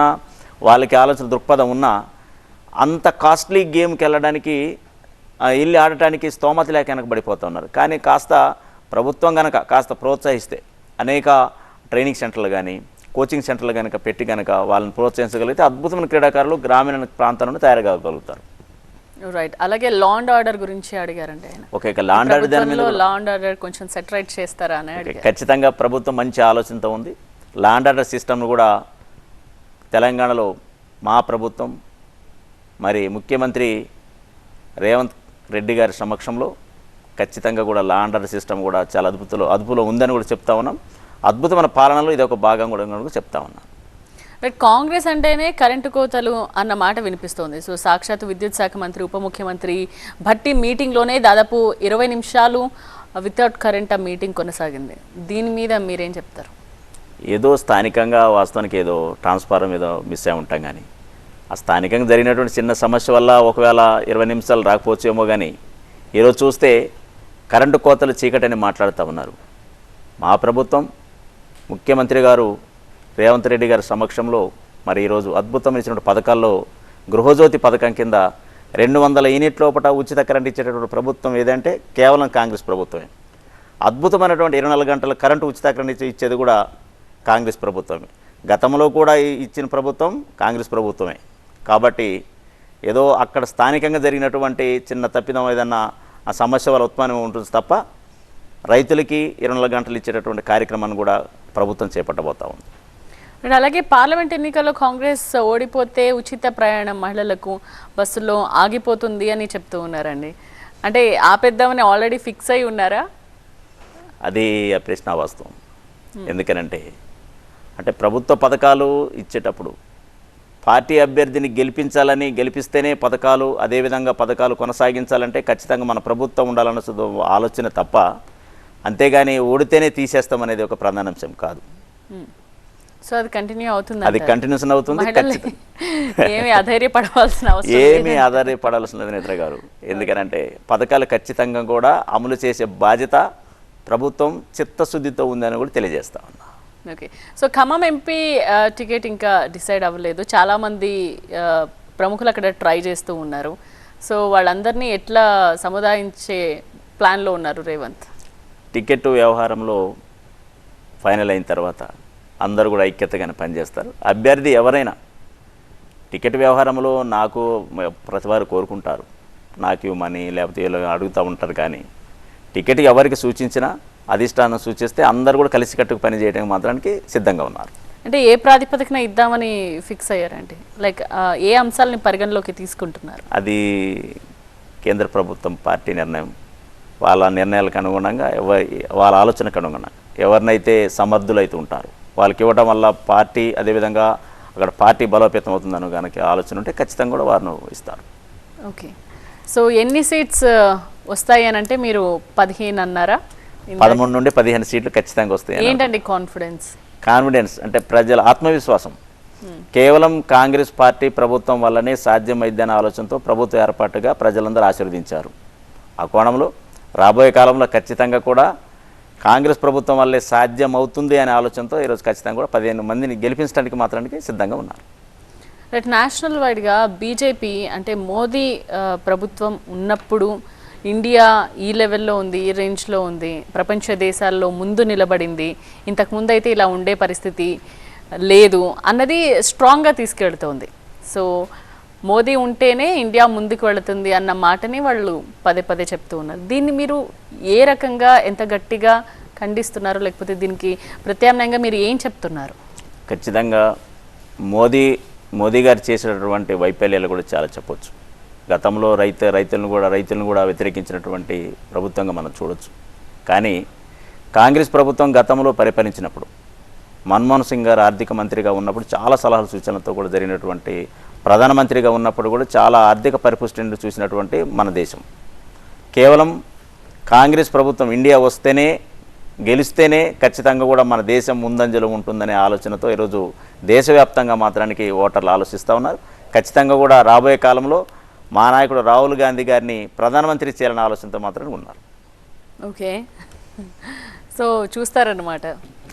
వాళ్ళకి ఆలోచన దృక్పథం ఉన్నా అంత కాస్ట్లీ గేమ్కి వెళ్ళడానికి వెళ్ళి ఆడటానికి స్తోమత లేక వెనకబడిపోతూ ఉన్నారు. కానీ కాస్త ప్రభుత్వం కనుక కాస్త ప్రోత్సహిస్తే అనేక ట్రైనింగ్ సెంటర్లు కానీ కోచింగ్ సెంటర్లు కనుక పెట్టి కనుక వాళ్ళని ప్రోత్సహించగలిగితే అద్భుతమైన క్రీడాకారులు గ్రామీణ ప్రాంతాల నుండి తయారు కాగలుగుతారు. రైట్. అలాగే లా అండ్ ఆర్డర్ గురించి అడిగారండి ఆయన. ఓకే, లా అండ్ ఆర్డర్ దాని మీద లా అండ్ ఆర్డర్ కొంచెం సెటరైట్ చేస్తారా అని అడిగారు. ఖచ్చితంగా ప్రభుత్వం మంచి ఆలోచనతో ఉంది. లా అండ్ ఆర్డర్ సిస్టమ్ను కూడా తెలంగాణలో మా ప్రభుత్వం మరి ముఖ్యమంత్రి రేవంత్ రెడ్డి గారి సమక్షంలో ఖచ్చితంగా కూడా లా అండ్ ఆర్డర్ సిస్టమ్ కూడా చాలా అదుపులో ఉందని కూడా చెప్తా ఉన్నాం. అద్భుతమైన పాలనలో ఇది ఒక భాగం కూడా చెప్తా ఉన్నాం. రైట్. కాంగ్రెస్ అంటేనే కరెంటు కోతలు అన్న మాట వినిపిస్తోంది. సో సాక్షాత్ విద్యుత్ శాఖ మంత్రి ఉప ముఖ్యమంత్రి భట్టి మీటింగ్లోనే దాదాపు 20 నిమిషాలు వితౌట్ కరెంట్ ఆ మీటింగ్ కొనసాగింది. దీని మీద మీరేం చెప్తారు? ఏదో స్థానికంగా వాస్తవానికి ఏదో ట్రాన్స్ఫార్మర్ ఏదో మిస్ అయి ఉంటాం, కానీ ఆ స్థానికంగా జరిగినటువంటి చిన్న సమస్య వల్ల ఒకవేళ 20 నిమిషాలు రాకపోవచ్చేమో, కానీ ఈరోజు చూస్తే కరెంటు కోతలు చీకటని మాట్లాడుతూ ఉన్నారు. మా ప్రభుత్వం ముఖ్యమంత్రి గారు రేవంత్ రెడ్డి గారి సమక్షంలో మరి ఈరోజు అద్భుతమైన పథకాల్లో గృహజ్యోతి పథకం కింద 200 యూనిట్ లోపల ఉచిత కరెంట్ ఇచ్చేటటువంటి ప్రభుత్వం ఏదంటే కేవలం కాంగ్రెస్ ప్రభుత్వమే. అద్భుతమైనటువంటి 24 గంటల కరెంటు ఉచిత కరెంట్ ఇచ్చేది కూడా కాంగ్రెస్ ప్రభుత్వమే. గతంలో కూడా ఇచ్చిన ప్రభుత్వం కాంగ్రెస్ ప్రభుత్వమే. కాబట్టి ఏదో అక్కడ స్థానికంగా జరిగినటువంటి చిన్న తప్పిదం ఏదన్నా ఆ సమస్య వల్ల ఉత్పన్నం ఉంటుంది తప్ప రైతులకి 24 గంటలు ఇచ్చేటటువంటి కార్యక్రమాన్ని కూడా ప్రభుత్వం చేపట్టబోతా ఉంది. అలాగే పార్లమెంట్ ఎన్నికల్లో కాంగ్రెస్ ఓడిపోతే ఉచిత ప్రయాణం మహిళలకు బస్సుల్లో ఆగిపోతుంది అని చెప్తూ ఉన్నారండి. అంటే ఆపేద్దామని ఆల్రెడీ ఫిక్స్ అయి ఉన్నారా? అది ప్రశ్న వాస్తవం. ఎందుకనంటే ప్రభుత్వ పథకాలు ఇచ్చేటప్పుడు పార్టీ అభ్యర్థిని గెలిపిస్తేనే పథకాలు, అదేవిధంగా పథకాలు కొనసాగించాలంటే ఖచ్చితంగా మన ప్రభుత్వం ఉండాలన్న ఆలోచన తప్ప, అంతేగాని ఓడితేనే తీసేస్తామనేది ఒక ప్రధాన అంశం కాదు. సో అది కంటిన్యూ అవుతుంది. అది కంటిన్యూషన్ అవుతుంది. ఏమీ ఆధారపడాల్సిన లేదు నేత్ర గారు. ఎందుకనంటే పథకాలు ఖచ్చితంగా కూడా అమలు చేసే బాధ్యత ప్రభుత్వం చిత్తశుద్ధితో ఉందని కూడా తెలియజేస్తా ఉన్నా. Okay. So Khammam MP ticket ఇంకా డిసైడ్ అవ్వలేదు. చాలామంది ప్రముఖులు అక్కడ ట్రై చేస్తూ ఉన్నారు. సో వాళ్ళందరినీ ఎట్లా సముదాయించే ప్లాన్లో ఉన్నారు రేవంత్? టికెట్ వ్యవహారంలో ఫైనల్ అయిన తర్వాత అందరూ కూడా ఐక్యతగానే పనిచేస్తారు. అభ్యర్థి ఎవరైనా టికెట్ వ్యవహారంలో నాకు ప్రతివారు కోరుకుంటారు, నాకు ఇవ్వమని, లేకపోతే అడుగుతూ ఉంటారు. కానీ టికెట్ ఎవరికి సూచించినా అధిష్టానం సూచిస్తే అందరూ కూడా కలిసికట్టుకు పనిచేయడానికి మాత్రానికి సిద్ధంగా ఉన్నారు. అంటే ఏ ప్రాతిపదికన ఇద్దామని ఫిక్స్ అయ్యారండి? లైక్ ఏ అంశాలని పరిగణలోకి తీసుకుంటున్నారు? అది కేంద్ర ప్రభుత్వం పార్టీ నిర్ణయం. వాళ్ళ నిర్ణయాలకు అనుగుణంగా వాళ్ళ ఆలోచనకు అనుగుణంగా ఎవరినైతే సమర్థులైతే ఉంటారో వాళ్ళకి ఇవ్వడం వల్ల పార్టీ, అదేవిధంగా అక్కడ పార్టీ బలోపేతం అవుతుందని కనుక ఆలోచన ఉంటే ఖచ్చితంగా కూడా వారిని ఇస్తారు. ఓకే. సో ఎన్ని సీట్స్ వస్తాయి అని అంటే మీరు 15 అన్నారా? 13 నుండి 15 సీట్లు ఖచ్చితంగా వస్తాయి. ఏంటండి కాన్ఫిడెన్స్ అంటే ప్రజల ఆత్మవిశ్వాసం. కేవలం కాంగ్రెస్ పార్టీ ప్రభుత్వం వల్లనే సాధ్యమైందనే ఆలోచనతో ప్రభుత్వ ఏర్పాటుగా ప్రజలందరూ ఆశీర్వదించారు. ఆ కోణంలో రాబోయే కాలంలో ఖచ్చితంగా కూడా కాంగ్రెస్ ప్రభుత్వం వల్లే సాధ్యం అవుతుంది అనే ఆలోచనతో ఈరోజు ఖచ్చితంగా కూడా 15 మందిని గెలిపించడానికి మాత్రానికి సిద్ధంగా ఉన్నారు. రైట్. నేషనల్ వైడ్గా బీజేపీ అంటే మోదీ ప్రభుత్వం ఉన్నప్పుడు ఇండియా ఈ లెవెల్లో ఉంది, ఈ రేంజ్లో ఉంది, ప్రపంచ దేశాల్లో ముందు నిలబడింది, ఇంతకుముందు అయితే ఇలా ఉండే పరిస్థితి లేదు అన్నది స్ట్రాంగ్గా తీసుకెళ్తోంది. సో మోదీ ఉంటేనే ఇండియా ముందుకు వెళుతుంది అన్న మాటని వాళ్ళు పదే చెప్తూ ఉన్నారు. దీన్ని మీరు ఏ రకంగా, ఎంత గట్టిగా ఖండిస్తున్నారు? లేకపోతే దీనికి ప్రత్యామ్నాయంగా మీరు ఏం చెప్తున్నారు? ఖచ్చితంగా మోదీ గారు చేసినటువంటి వైఫల్యాలు కూడా చాలా చెప్పొచ్చు. గతంలో రైతులను కూడా వ్యతిరేకించినటువంటి ప్రభుత్వంగా మనం చూడొచ్చు. కానీ కాంగ్రెస్ ప్రభుత్వం గతంలో పరిపాలించినప్పుడు మన్మోహన్ సింగ్ గారు ఆర్థిక మంత్రిగా ఉన్నప్పుడు చాలా సలహాలు సూచనలతో కూడా జరిగినటువంటి, ప్రధానమంత్రిగా ఉన్నప్పుడు కూడా చాలా ఆర్థిక పరిపుష్టిని చూసినటువంటి మన దేశం. కేవలం కాంగ్రెస్ ప్రభుత్వం ఇండియా వస్తేనే, గెలిస్తేనే ఖచ్చితంగా కూడా మన దేశం ముందంజలో ఉంటుందనే ఆలోచనతో ఈరోజు దేశవ్యాప్తంగా మాత్రానికి ఓటర్లు ఆలోచిస్తూ ఉన్నారు. ఖచ్చితంగా కూడా రాబోయే కాలంలో మా నాయకుడు రాహుల్ గాంధీ గారిని ప్రధానమంత్రి చేయాలనే ఆలోచనతో మాత్రమే ఉన్నారు. ఓకే. సో చూస్తారన్నమాట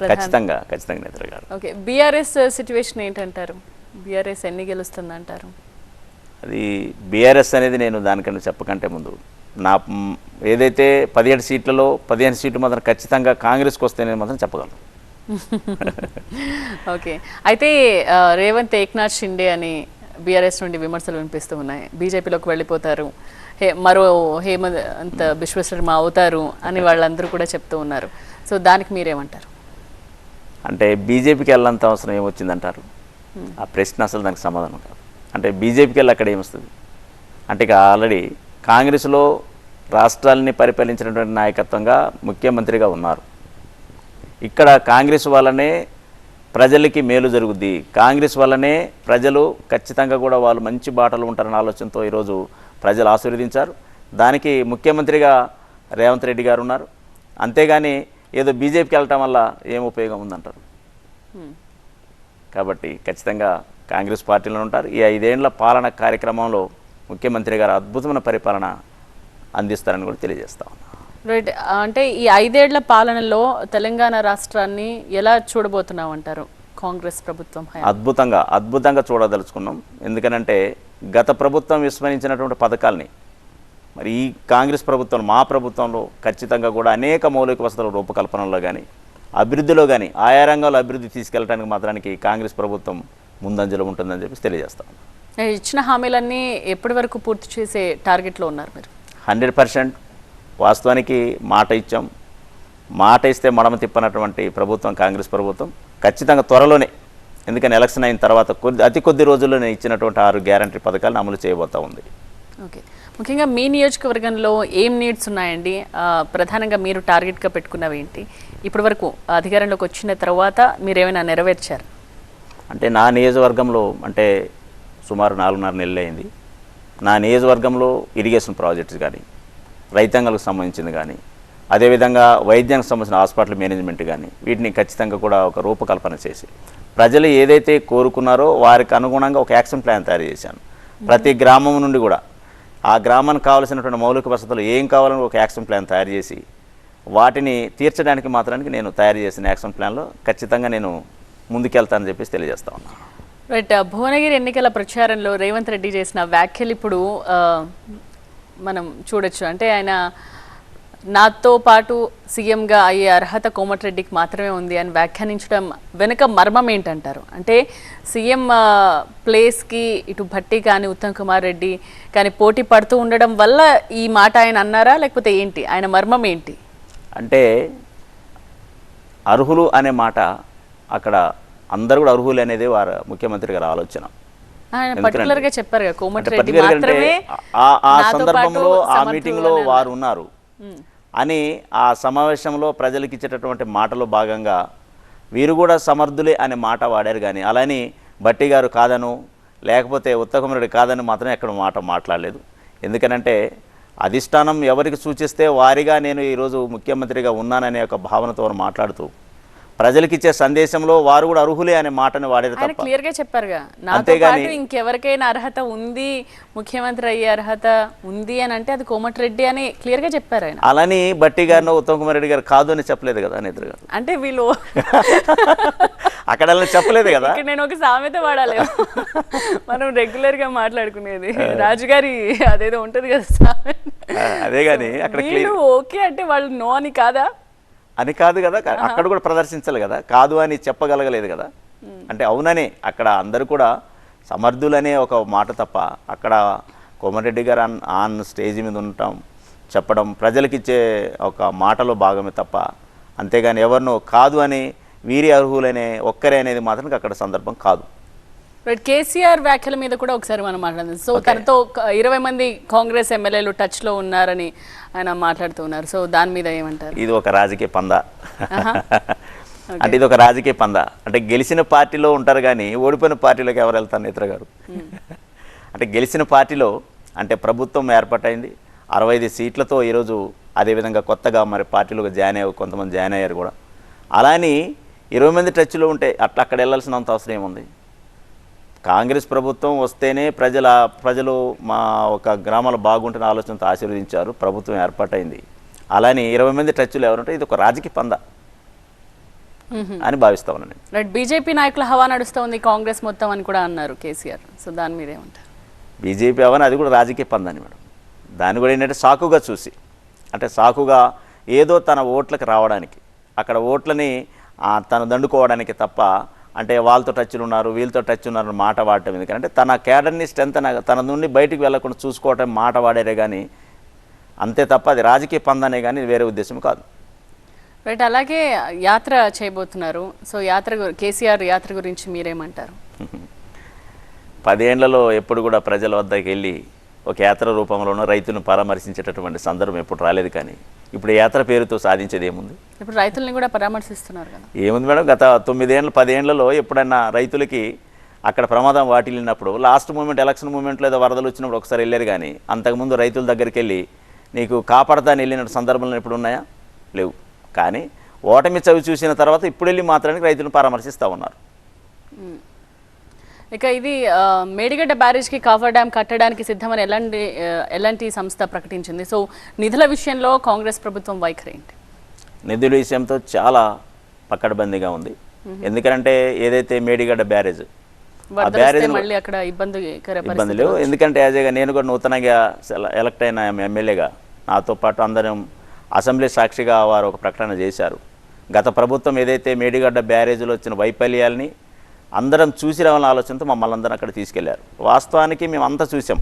ఖచ్చితంగా నేత్ర గారు. ఓకే. బీఆర్ఎస్ సిచ్యువేషన్ ఏంటంటారు? బీఆర్ఎస్ ఎన్ని గెలుస్తుందంటారు? అది బీఆర్ఎస్ అనేది నేను దానికన్నా చెప్పకంటే ముందు నా ఏదైతే 17 సీట్లలో 15 సీట్లు మాత్రం ఖచ్చితంగా కాంగ్రెస్కి వస్తేనే మాత్రం చెప్పగలను. ఓకే. అయితే రేవంత్ ఏక్నాథ్ షిండే అని బీఆర్ఎస్ నుండి విమర్శలు వినిపిస్తూ ఉన్నాయి, బీజేపీలోకి వెళ్ళిపోతారు, హేమంత్ బిశ్వ శర్మ అవుతారు అని వాళ్ళందరూ కూడా చెప్తూ ఉన్నారు. సో దానికి మీరేమంటారు? అంటే బీజేపీకి వెళ్ళంత అవసరం ఏమొచ్చిందంటారు? ఆ ప్రశ్న అసలు దానికి సమాధానం కాదు. అంటే బీజేపీకి వెళ్ళి అక్కడ ఏమొస్తుంది? అంటే ఇక ఆల్రెడీ కాంగ్రెస్లో రాష్ట్రాలని పరిపాలించినటువంటి నాయకత్వంగా ముఖ్యమంత్రిగా ఉన్నారు. ఇక్కడ కాంగ్రెస్ వల్లనే ప్రజలకి మేలు జరుగుద్ది, కాంగ్రెస్ వల్లనే ప్రజలు ఖచ్చితంగా కూడా వాళ్ళు మంచి బాటలు ఉంటారన్న ఆలోచనతో ఈరోజు ప్రజలు ఆశీర్వదించారు. దానికి ముఖ్యమంత్రిగా రేవంత్ రెడ్డి గారు ఉన్నారు. అంతేగాని ఏదో బీజేపీకి వెళ్ళటం వల్ల ఏం ఉపయోగం ఉందంటారు? కాబట్టి ఖచ్చితంగా కాంగ్రెస్ పార్టీలో ఉంటారు. ఈ 5 ఏళ్ల పాలన కార్యక్రమంలో ముఖ్యమంత్రి గారు అద్భుతమైన పరిపాలన అందిస్తారని కూడా తెలియజేస్తా ఉన్నాను. రైట్. అంటే ఈ 5 ఏళ్ల పాలనలో తెలంగాణ రాష్ట్రాన్ని ఎలా చూడబోతున్నామంటారు కాంగ్రెస్ ప్రభుత్వం? అద్భుతంగా చూడదలుచుకున్నాం. ఎందుకనంటే గత ప్రభుత్వం విస్మరించినటువంటి పథకాలని మరి ఈ కాంగ్రెస్ ప్రభుత్వం, మా ప్రభుత్వంలో ఖచ్చితంగా కూడా అనేక మౌలిక వసతుల రూపకల్పనలో కానీ అభివృద్ధిలో కానీ ఆయా రంగాల్లో అభివృద్ధి తీసుకెళ్ళడానికి మాత్రానికి కాంగ్రెస్ ప్రభుత్వం ముందంజలో ఉంటుందని చెప్పి తెలియజేస్తాం. ఇచ్చిన హామీలన్నీ ఎప్పటి వరకు పూర్తి చేసే టార్గెట్లో ఉన్నారు మీరు? 100%. వాస్తవానికి మాట ఇచ్చాం, మాట ఇస్తే మడమ తిప్పనటువంటి ప్రభుత్వం కాంగ్రెస్ ప్రభుత్వం. ఖచ్చితంగా త్వరలోనే, ఎందుకని ఎలక్షన్ అయిన తర్వాత అతి కొద్ది రోజుల్లోనే ఇచ్చినటువంటి 6 గ్యారంటీ పథకాలను అమలు చేయబోతా ఉంది. ఓకే. ముఖ్యంగా మీ నియోజకవర్గంలో ఏం నీడ్స్ ఉన్నాయండి? ప్రధానంగా మీరు టార్గెట్గా పెట్టుకున్నవి ఏంటి? ఇప్పటి వరకు అధికారంలోకి వచ్చిన తర్వాత మీరు ఏమైనా నెరవేర్చారు? అంటే నా నియోజకవర్గంలో అంటే సుమారు 4.5 నెలలు అయింది. నా నియోజకవర్గంలో ఇరిగేషన్ ప్రాజెక్ట్స్ కానీ, రైతాంగాలకు సంబంధించింది కానీ, అదేవిధంగా వైద్యానికి సంబంధించిన హాస్పిటల్ మేనేజ్మెంట్ కానీ, వీటిని ఖచ్చితంగా కూడా ఒక రూపకల్పన చేసి ప్రజలు ఏదైతే కోరుకున్నారో వారికి అనుగుణంగా ఒక యాక్షన్ ప్లాన్ తయారు చేశాను. ప్రతి గ్రామం నుండి కూడా ఆ గ్రామానికి కావాల్సినటువంటి మౌలిక వసతులు ఏం కావాలని ఒక యాక్షన్ ప్లాన్ తయారు చేసి వాటిని తీర్చడానికి మాత్రానికి నేను తయారు చేసిన యాక్షన్ ప్లాన్లో ఖచ్చితంగా నేను ముందుకెళ్తానని చెప్పేసి తెలియజేస్తా ఉన్నాను. రైట్. భువనగిరి ఎన్నికల ప్రచారంలో రేవంత్ రెడ్డి చేసిన వ్యాఖ్యలు ఇప్పుడు మనం చూడొచ్చు. అంటే ఆయన నాతో పాటు సీఎంగా అయ్యే అర్హత కోమటిరెడ్డికి మాత్రమే ఉంది అని వ్యాఖ్యానించడం వెనుక మర్మం ఏంటంటారు? అంటే సీఎం ప్లేస్కి ఇటు భట్టి కానీ ఉత్తమ్ కుమార్ రెడ్డి కానీ పోటీ పడుతూ ఉండడం వల్ల ఈ మాట ఆయన అన్నారా, లేకపోతే ఏంటి ఆయన మర్మం ఏంటి? అంటే అర్హులు అనే మాట అక్కడ అందరూ కూడా అర్హులు అనేది వారు ముఖ్యమంత్రి గారి ఆలోచన. ఆయన పర్టికులర్గా చెప్పారు కదా కోమటిరెడ్డి మాత్రమే ఆ సందర్భంలో ఆ మీటింగ్లో వారు ఉన్నారు అని ఆ సమావేశంలో ప్రజలకు ఇచ్చేటటువంటి మాటలో భాగంగా వీరు కూడా సమర్థులే అనే మాట వాడారు. కానీ అలాని భట్టి గారు కాదను లేకపోతే ఉత్తమ్ కుమార్ రెడ్డి కాదని మాత్రమే ఎక్కడ మాట మాట్లాడలేదు. ఎందుకనంటే అధిష్టానం ఎవరికి సూచిస్తే వారిగా నేను ఈరోజు ముఖ్యమంత్రిగా ఉన్నాననే ఒక భావనతో మాట్లాడుతూ ప్రజలకు ఇచ్చే సందేశంలో వారు కూడా అర్హులే అనే మాటను వాడారు తప్ప క్లియర్గా చెప్పారుగా నాతో పాటు ఇంకెవరికైనా అర్హత ఉంది, ముఖ్యమంత్రి అయ్యే అర్హత ఉంది అని అంటే అది కోమటిరెడ్డి అని క్లియర్గా చెప్పారు ఆయన. అలాని భట్టి గారినో ఉత్తమ్ కుమార్ రెడ్డి గారు కాదు అని చెప్పలేదు కదా అని ఎదురుగా. అంటే వీళ్ళు అక్కడ చెప్పలేదు కదా. నేను ఒక సామెత వాడాలి, మనం రెగ్యులర్ గా మాట్లాడుకునేది రాజుగారి అదేదో ఉంటది కదా సామెత. అదే గాని అక్కడ ఓకే అంటే వాళ్ళు నో అని కాదా అని కాదు కదా, అక్కడ కూడా ప్రదర్శించాలి కదా, కాదు అని చెప్పగలగలేదు కదా. అంటే అవుననే అక్కడ అందరూ కూడా సమర్థులనే ఒక మాట తప్ప అక్కడ కోమటిరెడ్డి గారు ఆన్ స్టేజ్ మీద ఉండటం చెప్పడం ప్రజలకు ఇచ్చే ఒక మాటలో భాగమే తప్ప అంతేగాని ఎవరినో కాదు అని వీరి అర్హులనే ఒక్కరే అనేది మాత్రం అక్కడ సందర్భం కాదు. కేసీఆర్ వ్యాఖ్యల మీద కూడా ఒకసారి మనం మాట్లాడదాం. సో తనతో 20 మంది కాంగ్రెస్ ఎమ్మెల్యేలు టచ్ లో ఉన్నారని ఆయన మాట్లాడుతున్నారు. సో దాని మీద ఏమంటారు? ఇది ఒక రాజకీయ పందా. అంటే ఇది ఒక రాజకీయ పందా. అంటే గెలిచిన పార్టీలో ఉంటారు కానీ ఓడిపోయిన పార్టీలోకి ఎవరు వెళ్తారు నేత్ర గారు? అంటే గెలిచిన పార్టీలో అంటే ప్రభుత్వం ఏర్పాటైంది 65 సీట్లతో ఈరోజు, అదేవిధంగా కొత్తగా మరి పార్టీలోకి కొంతమంది జాయిన్ అయ్యారు కూడా. అలాని 20 మంది టచ్లో ఉంటే అక్కడ వెళ్ళాల్సినంత అవసరం ఏముంది? కాంగ్రెస్ ప్రభుత్వం వస్తేనే ప్రజలు మా ఒక గ్రామాలు బాగుంటున్న ఆలోచనతో ఆశీర్వదించారు, ప్రభుత్వం ఏర్పాటైంది. అలానే 20 మంది టచ్లు ఎవరంటే ఇది ఒక రాజకీయ పందా అని భావిస్తా ఉన్నాను. రైట్. బీజేపీ నాయకుల హవా నడుస్తుంది కాంగ్రెస్ మొత్తం అని కూడా అన్నారు కేసీఆర్. సో దాని మీద ఏమంటారు? బీజేపీ హవా అది కూడా రాజకీయ పందని మేడం. దాన్ని కూడా ఏంటంటే సాకుగా చూసి, అంటే సాకుగా ఏదో తన ఓట్లకు రావడానికి, అక్కడ ఓట్లని తను దండుకోవడానికి తప్ప అంటే వాళ్ళతో టచ్లు ఉన్నారు, వీళ్ళతో టచ్ ఉన్నారు మాట వాడటం ఎందుకంటే తన క్యాడర్ని స్ట్రెంత్ తన నుండి బయటికి వెళ్లకుండా చూసుకోవటం మాట వాడారే కానీ అంతే తప్ప అది రాజకీయ పందనే కానీ వేరే ఉద్దేశం కాదు. రైట్. అలాగే యాత్ర చేయబోతున్నారు. సో కేసీఆర్ యాత్ర గురించి మీరేమంటారు? 10 ఏళ్లలో ఎప్పుడు కూడా ప్రజల వద్దకు వెళ్ళి ఒక యాత్ర రూపంలోనూ రైతులను పరామర్శించేటటువంటి సందర్భం ఎప్పుడు రాలేదు. కానీ ఇప్పుడు యాత్ర పేరుతో సాధించేది ఏముంది? ఇప్పుడు రైతుల్ని కూడా పరామర్శిస్తున్నారు కదా. ఏముంది మేడం, గత 10 ఏళ్లలో ఎప్పుడైనా రైతులకి అక్కడ ప్రమాదం వాటిల్లినప్పుడు లాస్ట్ మూమెంట్ ఎలక్షన్ మూమెంట్లో ఏదో వరదలు వచ్చినప్పుడు ఒకసారి వెళ్ళారు. కానీ అంతకుముందు రైతుల దగ్గరికి వెళ్ళి నీకు కాపాడతాని వెళ్ళిన సందర్భంలో ఎప్పుడు ఉన్నాయా? లేవు. కానీ ఓటమి చవి చూసిన తర్వాత ఇప్పుడు వెళ్ళి మాత్రానికి రైతులను పరామర్శిస్తూ ఉన్నారు. ఇక ఇది మేడిగడ్డ బ్యారేజ్కి కాఫర్ డ్యామ్ కట్టడానికి సిద్ధమని ఎలాంటి సంస్థ ప్రకటించింది. సో నిధుల విషయంలో కాంగ్రెస్ ప్రభుత్వం వైఖరి ఏంటి? నిధుల విషయంతో చాలా పక్కడబందీగా ఉంది. ఎందుకంటే ఏదైతే మేడిగడ్డ బ్యారేజ్ ఆ బ్యారేజ్ మళ్ళీ అక్కడ ఇబ్బంది లేవు. ఎందుకంటే యాజగా నేను కూడా నూతనంగా ఎలక్ట్ అయిన ఎమ్మెల్యేగా నాతో పాటు అందరం అసెంబ్లీ సాక్షిగా వారు ఒక ప్రకటన చేశారు. గత ప్రభుత్వం ఏదైతే మేడిగడ్డ బ్యారేజ్లో వచ్చిన వైఫల్యాలని అందరం చూసి రావాలని ఆలోచనతో మమ్మల్ని అందరం అక్కడ తీసుకెళ్లారు. వాస్తవానికి మేము అంతా చూసాం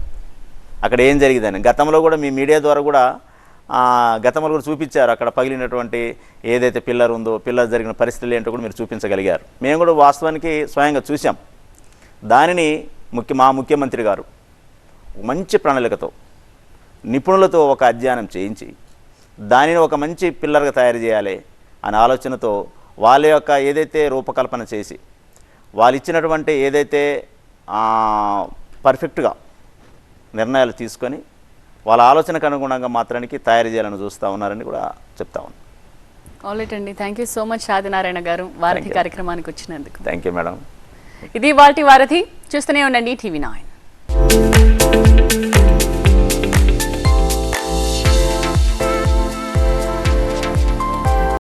అక్కడ ఏం జరిగిందని. గతంలో కూడా మీ మీడియా ద్వారా కూడా గతంలో కూడా చూపించారు. అక్కడ పగిలినటువంటి ఏదైతే పిల్లర్ ఉందో పిల్లర్ జరిగిన పరిస్థితులు ఏంటో కూడా మీరు చూపించగలిగారు. మేము కూడా వాస్తవానికి స్వయంగా చూసాం. దానిని మా ముఖ్యమంత్రి గారు మంచి ప్రణాళికతో నిపుణులతో ఒక అధ్యయనం చేయించి దానిని ఒక మంచి పిల్లర్గా తయారు చేయాలి అనే ఆలోచనతో వాళ్ళ యొక్క ఏదైతే రూపకల్పన చేసి వాళ్ళు ఇచ్చినటువంటి ఏదైతే పర్ఫెక్ట్గా నిర్ణయాలు తీసుకొని వాళ్ళ ఆలోచనకు అనుగుణంగా మాత్రానికి తయారు చేయాలని చూస్తూ ఉన్నారని కూడా చెప్తా ఉన్నాను. ఆల్ రైట్ అండి. Thank you so much Adinarayana గారు వారధి కార్యక్రమానికి వచ్చినందుకు. Thank you madam. ఇది వాటి వారధి. చూస్తూనే ఉండండి TV9.